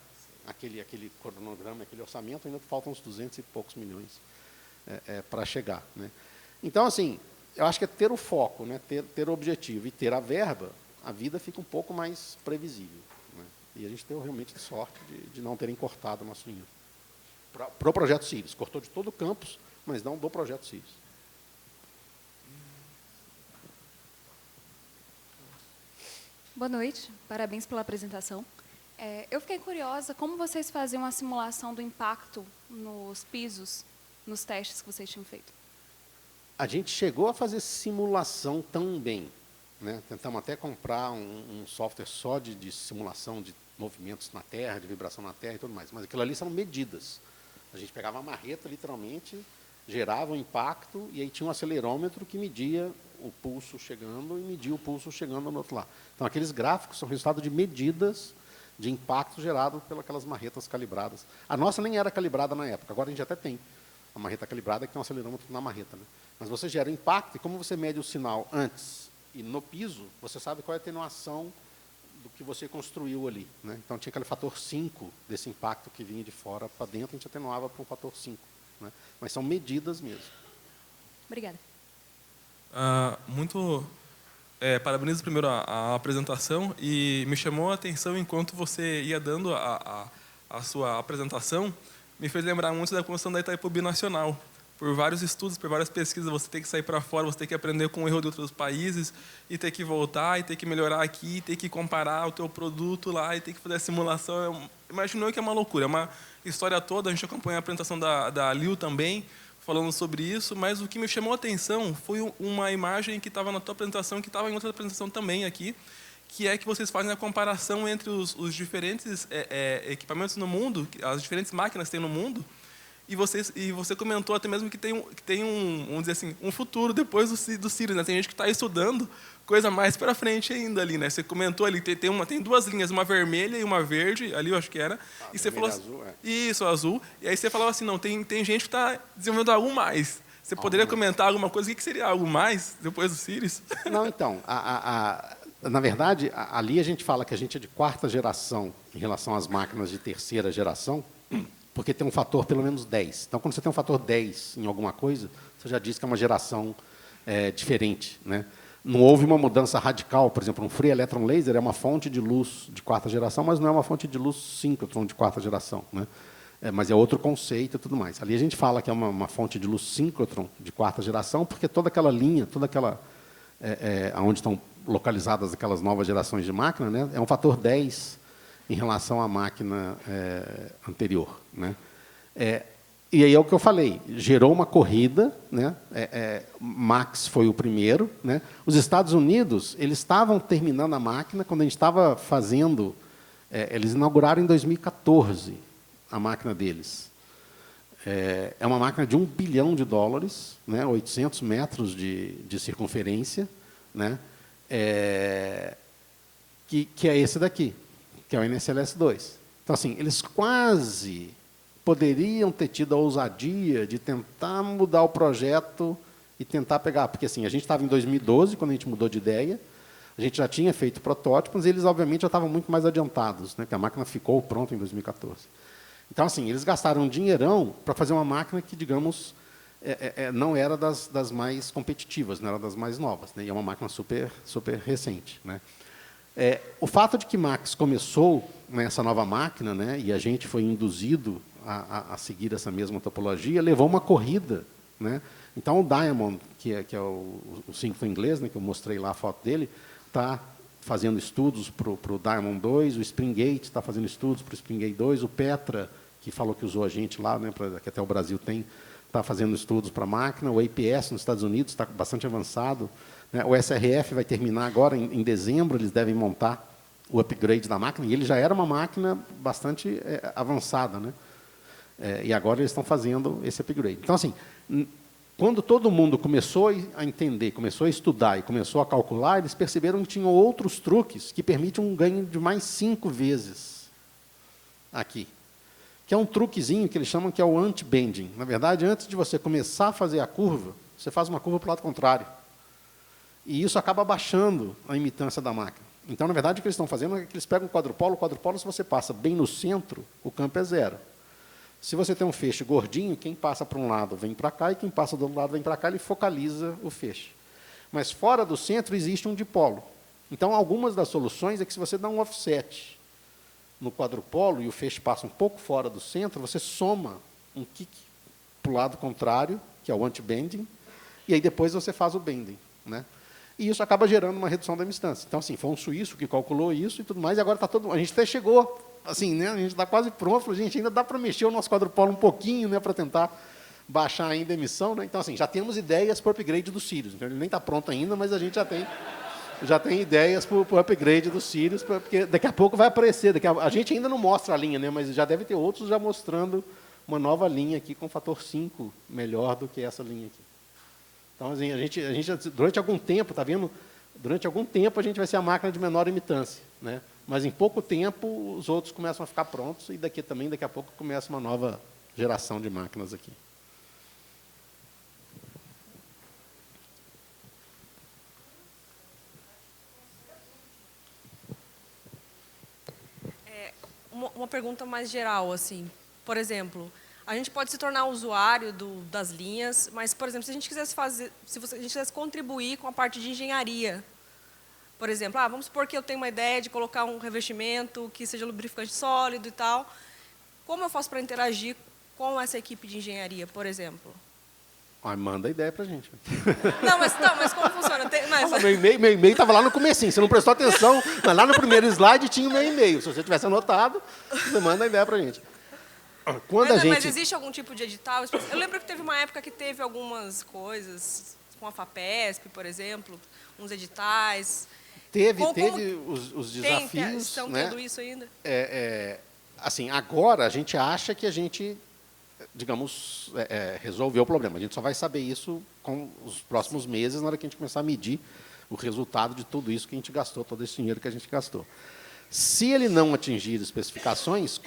aquele cronograma, aquele orçamento, ainda faltam uns 200 e poucos milhões para chegar. Né? Então, assim, eu acho que é ter o foco, né? ter o objetivo e ter a verba, a vida fica um pouco mais previsível. Né? E a gente deu realmente sorte de não terem cortado o nosso dinheiro. Para o projeto Sirius. Cortou de todo o campus, mas não do projeto Sirius. Boa noite, parabéns pela apresentação. Eu fiquei curiosa, como vocês faziam a simulação do impacto nos pisos, nos testes que vocês tinham feito? A gente chegou a fazer simulação também. Né? Tentamos até comprar um software só de simulação de movimentos na Terra, de vibração na Terra e tudo mais. Mas aquilo ali são medidas. A gente pegava uma marreta, literalmente, gerava um impacto, e aí tinha um acelerômetro que media o pulso chegando e media o pulso chegando no outro lado. Então, aqueles gráficos são resultado de medidas de impacto gerado pelas marretas calibradas. A nossa nem era calibrada na época, agora a gente até tem a marreta calibrada, que tem um acelerômetro na marreta. Né? Mas você gera impacto, e como você mede o sinal antes e no piso, você sabe qual é a atenuação do que você construiu ali. Né? Então, tinha aquele fator 5 desse impacto que vinha de fora para dentro, a gente atenuava para um fator 5. Né? Mas são medidas mesmo. Obrigada. Parabenizo primeiro a apresentação, e me chamou a atenção enquanto você ia dando a sua apresentação, me fez lembrar muito da construção da Itaipu Binacional. Por vários estudos, por várias pesquisas, você tem que sair para fora, você tem que aprender com o erro de outros países, e ter que voltar, e ter que melhorar aqui, e ter que comparar o teu produto lá, e ter que fazer a simulação. Imaginou que é uma loucura, é uma história toda. A gente acompanha a apresentação da Liu também, falando sobre isso, mas o que me chamou a atenção foi uma imagem que estava na tua apresentação, que estava em outra apresentação também aqui, que é que vocês fazem a comparação entre os diferentes equipamentos no mundo, as diferentes máquinas que tem no mundo. E você comentou até mesmo que tem vamos dizer assim, um futuro depois do Sirius. Né? Tem gente que está estudando coisa mais para frente ainda ali. Né? Você comentou ali, tem 2 linhas, uma vermelha e uma verde, ali eu acho que era. E você falou azul, isso, azul. E aí você falava assim, não, tem gente que está desenvolvendo algo mais. Você poderia comentar alguma coisa? O que seria algo mais depois do Sirius? Não, então, na verdade, ali a gente fala que a gente é de 4ª geração em relação às máquinas de 3ª geração, porque tem um fator pelo menos 10. Então, quando você tem um fator 10 em alguma coisa, você já diz que é uma geração diferente. Né? Não houve uma mudança radical. Por exemplo, um Free Electron Laser é uma fonte de luz de 4ª geração, mas não é uma fonte de luz síncrotron de 4ª geração. Né? Mas é outro conceito e tudo mais. Ali a gente fala que é uma fonte de luz síncrotron de 4ª geração, porque toda aquela linha, onde estão localizadas aquelas novas gerações de máquina, né, é um fator 10 em relação à máquina anterior. Né? E aí é o que eu falei, gerou uma corrida, né? Max foi o primeiro. Né? Os Estados Unidos, eles estavam terminando a máquina quando a gente estava fazendo Eles inauguraram em 2014 a máquina deles. É uma máquina de $1 bilhão, né, 800 metros de circunferência, né, que é esse daqui, que é o NSLS-2. Então, assim, eles quase poderiam ter tido a ousadia de tentar mudar o projeto e tentar pegar, porque assim, a gente estava em 2012, quando a gente mudou de ideia, a gente já tinha feito protótipos, e eles, obviamente, já estavam muito mais adiantados, né, porque a máquina ficou pronta em 2014. Então, assim, eles gastaram um dinheirão para fazer uma máquina que, digamos, não era das mais competitivas, não era das mais novas, né, e é uma máquina super, super recente, né. O fato de que Max começou nessa nova máquina, né, e a gente foi induzido a seguir essa mesma topologia, levou uma corrida, né. Então, o Diamond, que é o símbolo inglês, né, que eu mostrei lá a foto dele, está fazendo estudos para o Diamond 2, o Springate está fazendo estudos para o Springate 2, o Petra, que falou que usou a gente lá, né, que até o Brasil tem, está fazendo estudos para a máquina, o APS nos Estados Unidos está bastante avançado, né, o SRF vai terminar agora, em dezembro, eles devem montar o upgrade da máquina, e ele já era uma máquina bastante avançada, né, e agora eles estão fazendo esse upgrade. Então, assim, quando todo mundo começou a entender, começou a estudar e começou a calcular, eles perceberam que tinham outros truques que permitem um ganho de mais 5 vezes aqui. Que é um truquezinho que eles chamam que é o anti-bending. Na verdade, antes de você começar a fazer a curva, você faz uma curva para o lado contrário. E isso acaba baixando a imitância da máquina. Então, na verdade, o que eles estão fazendo é que eles pegam o quadrupolo, se você passa bem no centro, o campo é 0. Se você tem um feixe gordinho, quem passa para um lado vem para cá, e quem passa do outro lado vem para cá, ele focaliza o feixe. Mas fora do centro existe um dipolo. Então, algumas das soluções é que se você dá um offset no quadrupolo e o feixe passa um pouco fora do centro, você soma um kick para o lado contrário, que é o anti-bending, e aí depois você faz o bending, né? E isso acaba gerando uma redução da emistância. Então, assim, foi um suíço que calculou isso e tudo mais, e agora está todo... A gente até chegou... Assim, né, a gente está quase pronto, a gente ainda dá para mexer o nosso quadrupolo um pouquinho, né, para tentar baixar ainda a emissão, né? Então, assim, já temos ideias para o upgrade do Sirius. Então, ele nem está pronto ainda, mas a gente já tem ideias para o upgrade do Sirius, porque daqui a pouco vai aparecer. A gente ainda não mostra a linha, né, mas já deve ter outros já mostrando uma nova linha aqui com fator 5 melhor do que essa linha aqui. Então, assim, a gente durante algum tempo, está vendo? Durante algum tempo a gente vai ser a máquina de menor imitância, né? Mas em pouco tempo os outros começam a ficar prontos e daqui a pouco começa uma nova geração de máquinas aqui. Uma pergunta mais geral, assim. Por exemplo, a gente pode se tornar usuário das linhas, mas, por exemplo, se a gente quisesse contribuir com a parte de engenharia, por exemplo, vamos supor que eu tenho uma ideia de colocar um revestimento que seja lubrificante sólido e tal. Como eu faço para interagir com essa equipe de engenharia, por exemplo? Manda a ideia para a gente. Não, mas como funciona? Meu e-mail estava lá no comecinho, você não prestou atenção, mas lá no primeiro slide tinha o meu e-mail. Se você tivesse anotado, você manda a ideia para a gente. Mas existe algum tipo de edital? Eu lembro que teve uma época que teve algumas coisas, com a FAPESP, por exemplo, uns editais... Teve os desafios. Estão né? tendo isso ainda? Assim, agora a gente acha que a gente, digamos, resolveu o problema. A gente só vai saber isso com os próximos meses, na hora que a gente começar a medir o resultado de tudo isso que a gente gastou, todo esse dinheiro que a gente gastou. Se ele não atingir especificações,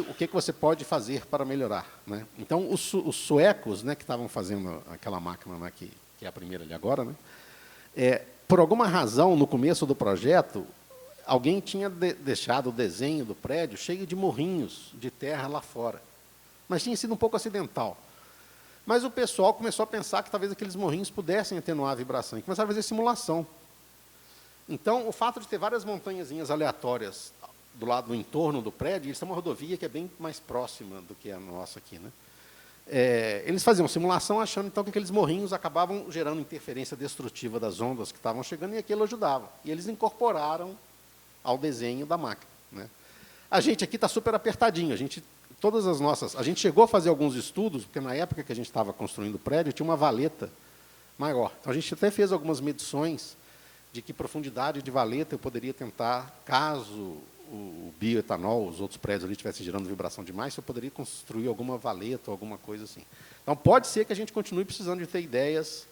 o que você pode fazer para melhorar, né? Então, os suecos, né, que estavam fazendo aquela máquina, né, que é a primeira ali agora, né, por alguma razão, no começo do projeto, alguém tinha deixado o desenho do prédio cheio de morrinhos de terra lá fora. Mas tinha sido um pouco acidental. Mas o pessoal começou a pensar que talvez aqueles morrinhos pudessem atenuar a vibração, e começaram a fazer simulação. Então, o fato de ter várias montanhazinhas aleatórias do entorno do prédio, eles têm uma rodovia que é bem mais próxima do que a nossa aqui, né? Eles faziam simulação achando então que aqueles morrinhos acabavam gerando interferência destrutiva das ondas que estavam chegando, e aquilo ajudava. E eles incorporaram ao desenho da máquina, né? A gente aqui está super apertadinho. A gente chegou a fazer alguns estudos, porque na época que a gente estava construindo o prédio, tinha uma valeta maior. Então, a gente até fez algumas medições de que profundidade de valeta eu poderia tentar, caso o bioetanol, os outros prédios ali estivessem gerando vibração demais, eu poderia construir alguma valeta ou alguma coisa assim. Então, pode ser que a gente continue precisando de ter ideias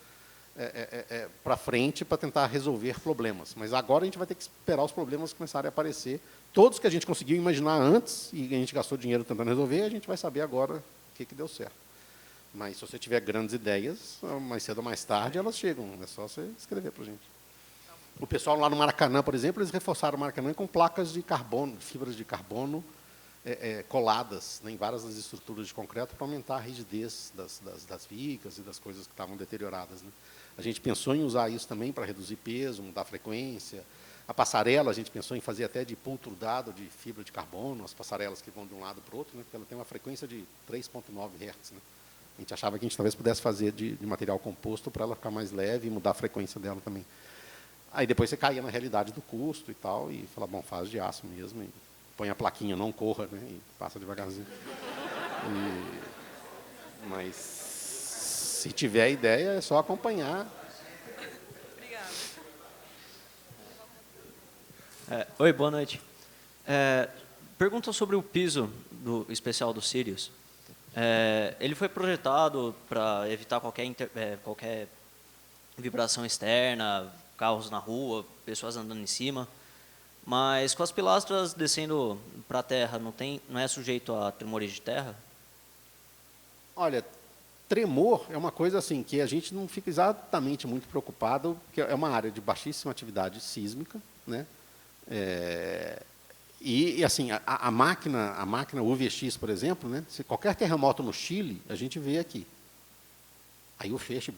para frente para tentar resolver problemas. Mas agora a gente vai ter que esperar os problemas começarem a aparecer. Todos que a gente conseguiu imaginar antes e a gente gastou dinheiro tentando resolver, a gente vai saber agora o que deu certo. Mas se você tiver grandes ideias, mais cedo ou mais tarde, elas chegam. É só você escrever para a gente. O pessoal lá no Maracanã, por exemplo, eles reforçaram o Maracanã com placas de carbono, fibras de carbono coladas, né, em várias das estruturas de concreto para aumentar a rigidez das vigas e das coisas que estavam deterioradas, né. A gente pensou em usar isso também para reduzir peso, mudar a frequência. A passarela, a gente pensou em fazer até de pultrudado de fibra de carbono, as passarelas que vão de um lado para o outro, né, porque ela tem uma frequência de 3,9 Hz. Né. A gente achava que a gente talvez pudesse fazer de material composto para ela ficar mais leve e mudar a frequência dela também. Aí depois você caía na realidade do custo e tal, e fala, bom, faz de aço mesmo, e põe a plaquinha, não corra, né, e passa devagarzinho. Mas se tiver ideia, é só acompanhar. Obrigada. Oi, boa noite. Pergunta sobre o piso especial do Sirius. Ele foi projetado para evitar qualquer vibração externa, carros na rua, pessoas andando em cima, mas com as pilastras descendo para a terra, não é sujeito a tremores de terra? Olha, tremor é uma coisa assim que a gente não fica exatamente muito preocupado, porque é uma área de baixíssima atividade sísmica, né? E assim, a máquina UVX, por exemplo, né? Se qualquer terremoto no Chile, a gente vê aqui. Aí o feixe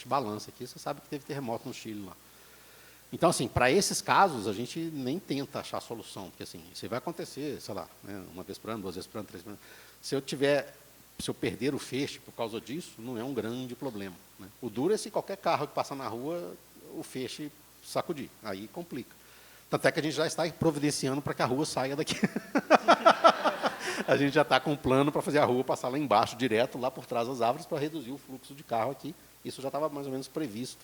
balança aqui, você sabe que teve terremoto no Chile lá. Então, assim, para esses casos, a gente nem tenta achar solução, porque assim, isso vai acontecer, sei lá, né, uma vez por ano, 2 vezes por ano, 3 vezes por ano. Se eu perder o feixe por causa disso, não é um grande problema, né? O duro é se qualquer carro que passa na rua, o feixe sacudir, aí complica. Tanto é que a gente já está providenciando para que a rua saia daqui. A gente já está com um plano para fazer a rua passar lá embaixo, direto, lá por trás das árvores, para reduzir o fluxo de carro aqui. Isso já estava mais ou menos previsto,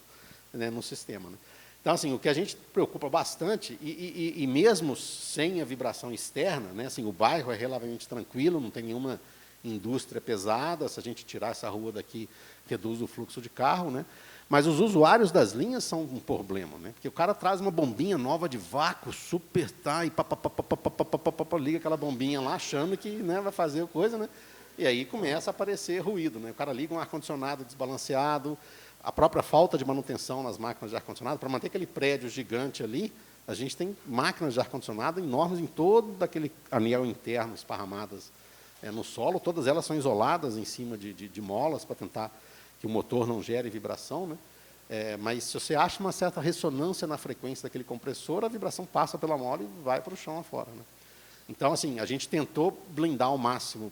né, no sistema, né? Então, assim, o que a gente preocupa bastante, e mesmo sem a vibração externa, né, assim, o bairro é relativamente tranquilo, não tem nenhuma indústria pesada, se a gente tirar essa rua daqui, reduz o fluxo de carro, né? Mas os usuários das linhas são um problema, né? Porque o cara traz uma bombinha nova de vácuo, super, tá, e liga aquela bombinha lá, achando que, né, vai fazer coisa, né? E aí começa a aparecer ruído, né? O cara liga um ar-condicionado desbalanceado, a própria falta de manutenção nas máquinas de ar-condicionado, para manter aquele prédio gigante ali, a gente tem máquinas de ar-condicionado enormes em todo aquele anel interno, esparramadas no solo, todas elas são isoladas em cima de molas, para tentar que o motor não gere vibração, né? Mas se você acha uma certa ressonância na frequência daquele compressor, a vibração passa pela mola e vai para o chão afora, né? Então, assim, a gente tentou blindar ao máximo,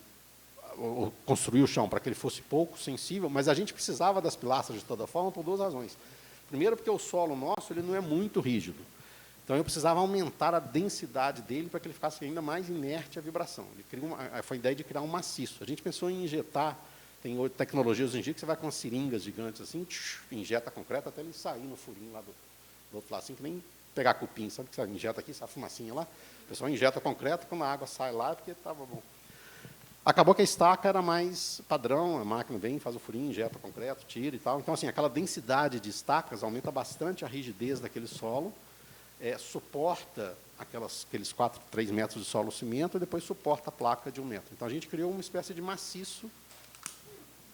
ou construir o chão para que ele fosse pouco sensível, mas a gente precisava das pilastras de toda forma por 2 razões. Primeiro, porque o solo nosso ele não é muito rígido. Então, eu precisava aumentar a densidade dele para que ele ficasse ainda mais inerte à vibração. Foi a ideia de criar um maciço. A gente pensou em injetar, tem tecnologias hoje em dia que você vai com seringas gigantes assim, injeta concreto até ele sair no furinho lá do outro lado, assim, que nem pegar cupim, sabe que você injeta aqui, essa fumacinha lá, o pessoal injeta concreto, quando a água sai lá, é porque estava bom. Acabou que a estaca era mais padrão, a máquina vem, faz o furinho, injeta concreto, tira e tal. Então, assim, aquela densidade de estacas aumenta bastante a rigidez daquele solo, suporta aqueles 3 metros de solo cimento e depois suporta a placa de 1 metro. Então, a gente criou uma espécie de maciço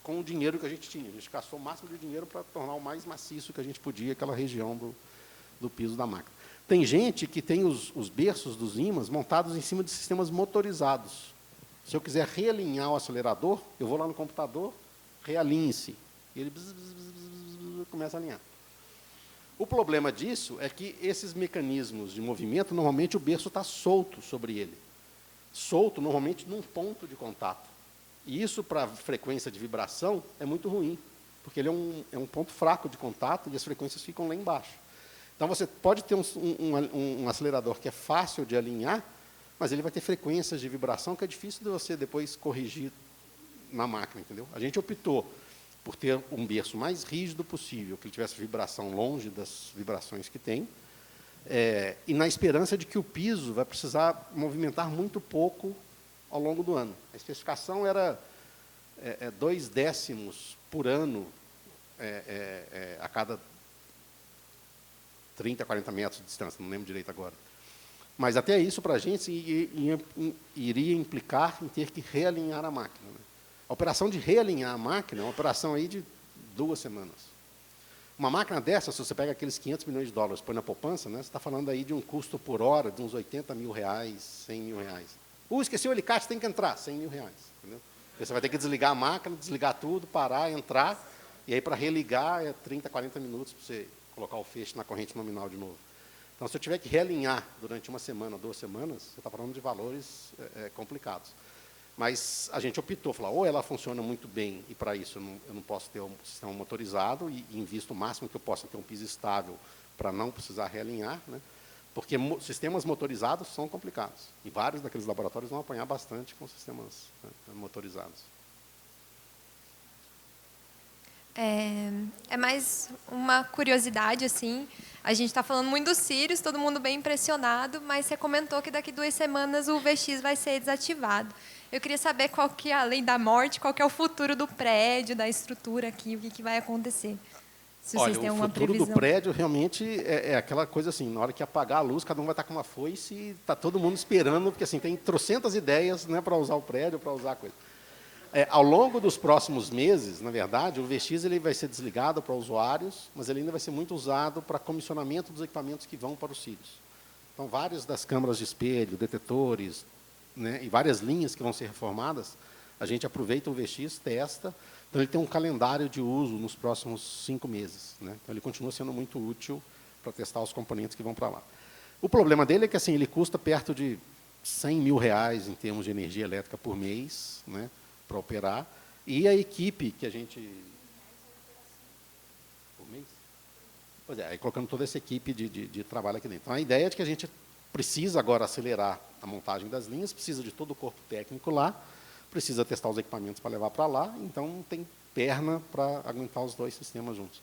com o dinheiro que a gente tinha. A gente gastou o máximo de dinheiro para tornar o mais maciço que a gente podia aquela região do piso da máquina. Tem gente que tem os berços dos ímãs montados em cima de sistemas motorizados. Se eu quiser realinhar o acelerador, eu vou lá no computador, realinhe-se. E ele começa a alinhar. O problema disso é que esses mecanismos de movimento, normalmente o berço está solto sobre ele. Solto, normalmente, num ponto de contato. E isso, para a frequência de vibração, é muito ruim, porque ele é um ponto fraco de contato e as frequências ficam lá embaixo. Então, você pode ter um acelerador que é fácil de alinhar, mas ele vai ter frequências de vibração que é difícil de você depois corrigir na máquina, entendeu? A gente optou por ter um berço mais rígido possível, que ele tivesse vibração longe das vibrações que tem, E na esperança de que o piso vai precisar movimentar muito pouco ao longo do ano. A especificação era 2 décimos por ano a cada 30, 40 metros de distância, não lembro direito agora. Mas até isso, para a gente, iria implicar em ter que realinhar a máquina. Né? A operação de realinhar a máquina é uma operação aí de 2 semanas. Uma máquina dessa, se você pega aqueles 500 milhões de dólares, põe na poupança, né, você está falando aí de um custo por hora de uns 80 mil reais, 100 mil reais. Esqueci o alicate, tem que entrar, 100 mil reais. Entendeu? Você vai ter que desligar a máquina, desligar tudo, parar, entrar, e aí para religar é 30, 40 minutos para você colocar o feixe na corrente nominal de novo. Então, se eu tiver que realinhar durante 1 semana, 2 semanas, você está falando de valores complicados. Mas a gente optou, falou, ou ela funciona muito bem, e para isso eu não posso ter um sistema motorizado, e invisto o máximo que eu possa ter um piso estável para não precisar realinhar, né? Porque sistemas motorizados são complicados. E vários daqueles laboratórios vão apanhar bastante com sistemas motorizados. É mais uma curiosidade, assim. A gente está falando muito dos Sirius, todo mundo bem impressionado, mas você comentou que daqui 2 semanas o VX vai ser desativado. Eu queria saber qual que é a lei da morte, qual que é o futuro do prédio, da estrutura aqui, o que vai acontecer. Se vocês têm alguma previsão. O futuro do prédio realmente é aquela coisa assim, na hora que apagar a luz, cada um vai estar com uma foice e está todo mundo esperando, porque assim, tem trocentas ideias, né, para usar o prédio, para usar a coisa. Ao longo dos próximos meses, na verdade, o VX ele vai ser desligado para usuários, mas ele ainda vai ser muito usado para comissionamento dos equipamentos que vão para os Sirius. Então, várias das câmaras de espelho, detetores, né, e várias linhas que vão ser reformadas, a gente aproveita o VX, testa, então ele tem um calendário de uso nos próximos 5 meses. Né? Então, ele continua sendo muito útil para testar os componentes que vão para lá. O problema dele é que assim, ele custa perto de 100 mil reais em termos de energia elétrica por mês, né, para operar, e a equipe que a gente... Por mês? Pois é, aí colocando toda essa equipe de trabalho aqui dentro. Então, a ideia é de que a gente precisa agora acelerar a montagem das linhas, precisa de todo o corpo técnico lá, precisa testar os equipamentos para levar para lá, então não tem perna para aguentar os 2 sistemas juntos.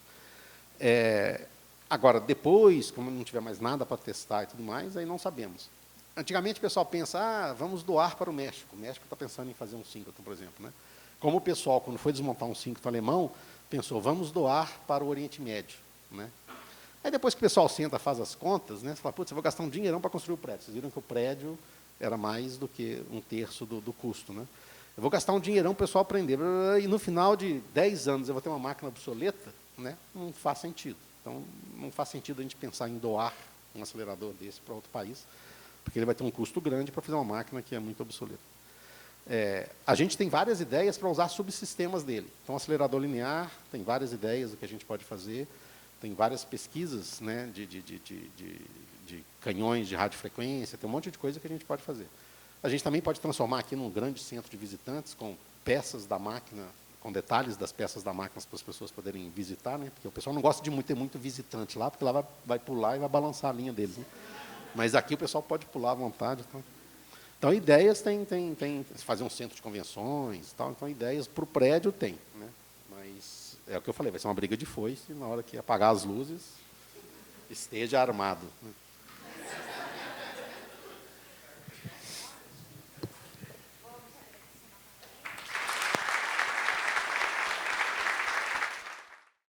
Agora, depois, como não tiver mais nada para testar e tudo mais, aí não sabemos. Antigamente, o pessoal pensa, vamos doar para o México. O México está pensando em fazer um síncroton, por exemplo. Né? Como o pessoal, quando foi desmontar um síncroton alemão, pensou, vamos doar para o Oriente Médio. Né? Aí, depois que o pessoal senta, faz as contas, né, você fala, putz, eu vou gastar um dinheirão para construir o prédio. Vocês viram que o prédio era mais do que 1/3 do custo. Né? Eu vou gastar um dinheirão para o pessoal aprender. E, no final de 10 anos, eu vou ter uma máquina obsoleta? Né? Não faz sentido. Então, não faz sentido a gente pensar em doar um acelerador desse para outro país, porque ele vai ter um custo grande para fazer uma máquina que é muito obsoleta. A gente tem várias ideias para usar subsistemas dele. Então, acelerador linear, tem várias ideias do que a gente pode fazer, tem várias pesquisas, né, de canhões de radiofrequência, tem um monte de coisa que a gente pode fazer. A gente também pode transformar aqui num grande centro de visitantes, com peças da máquina, com detalhes das peças da máquina para as pessoas poderem visitar, né, porque o pessoal não gosta de ter muito visitante lá, porque lá vai pular e vai balançar a linha deles. Né? Mas aqui o pessoal pode pular à vontade. Então, ideias tem fazer um centro de convenções, tal, então ideias para o prédio tem. Né? Mas é o que eu falei, vai ser uma briga de foice, na hora que apagar as luzes, esteja armado. Né?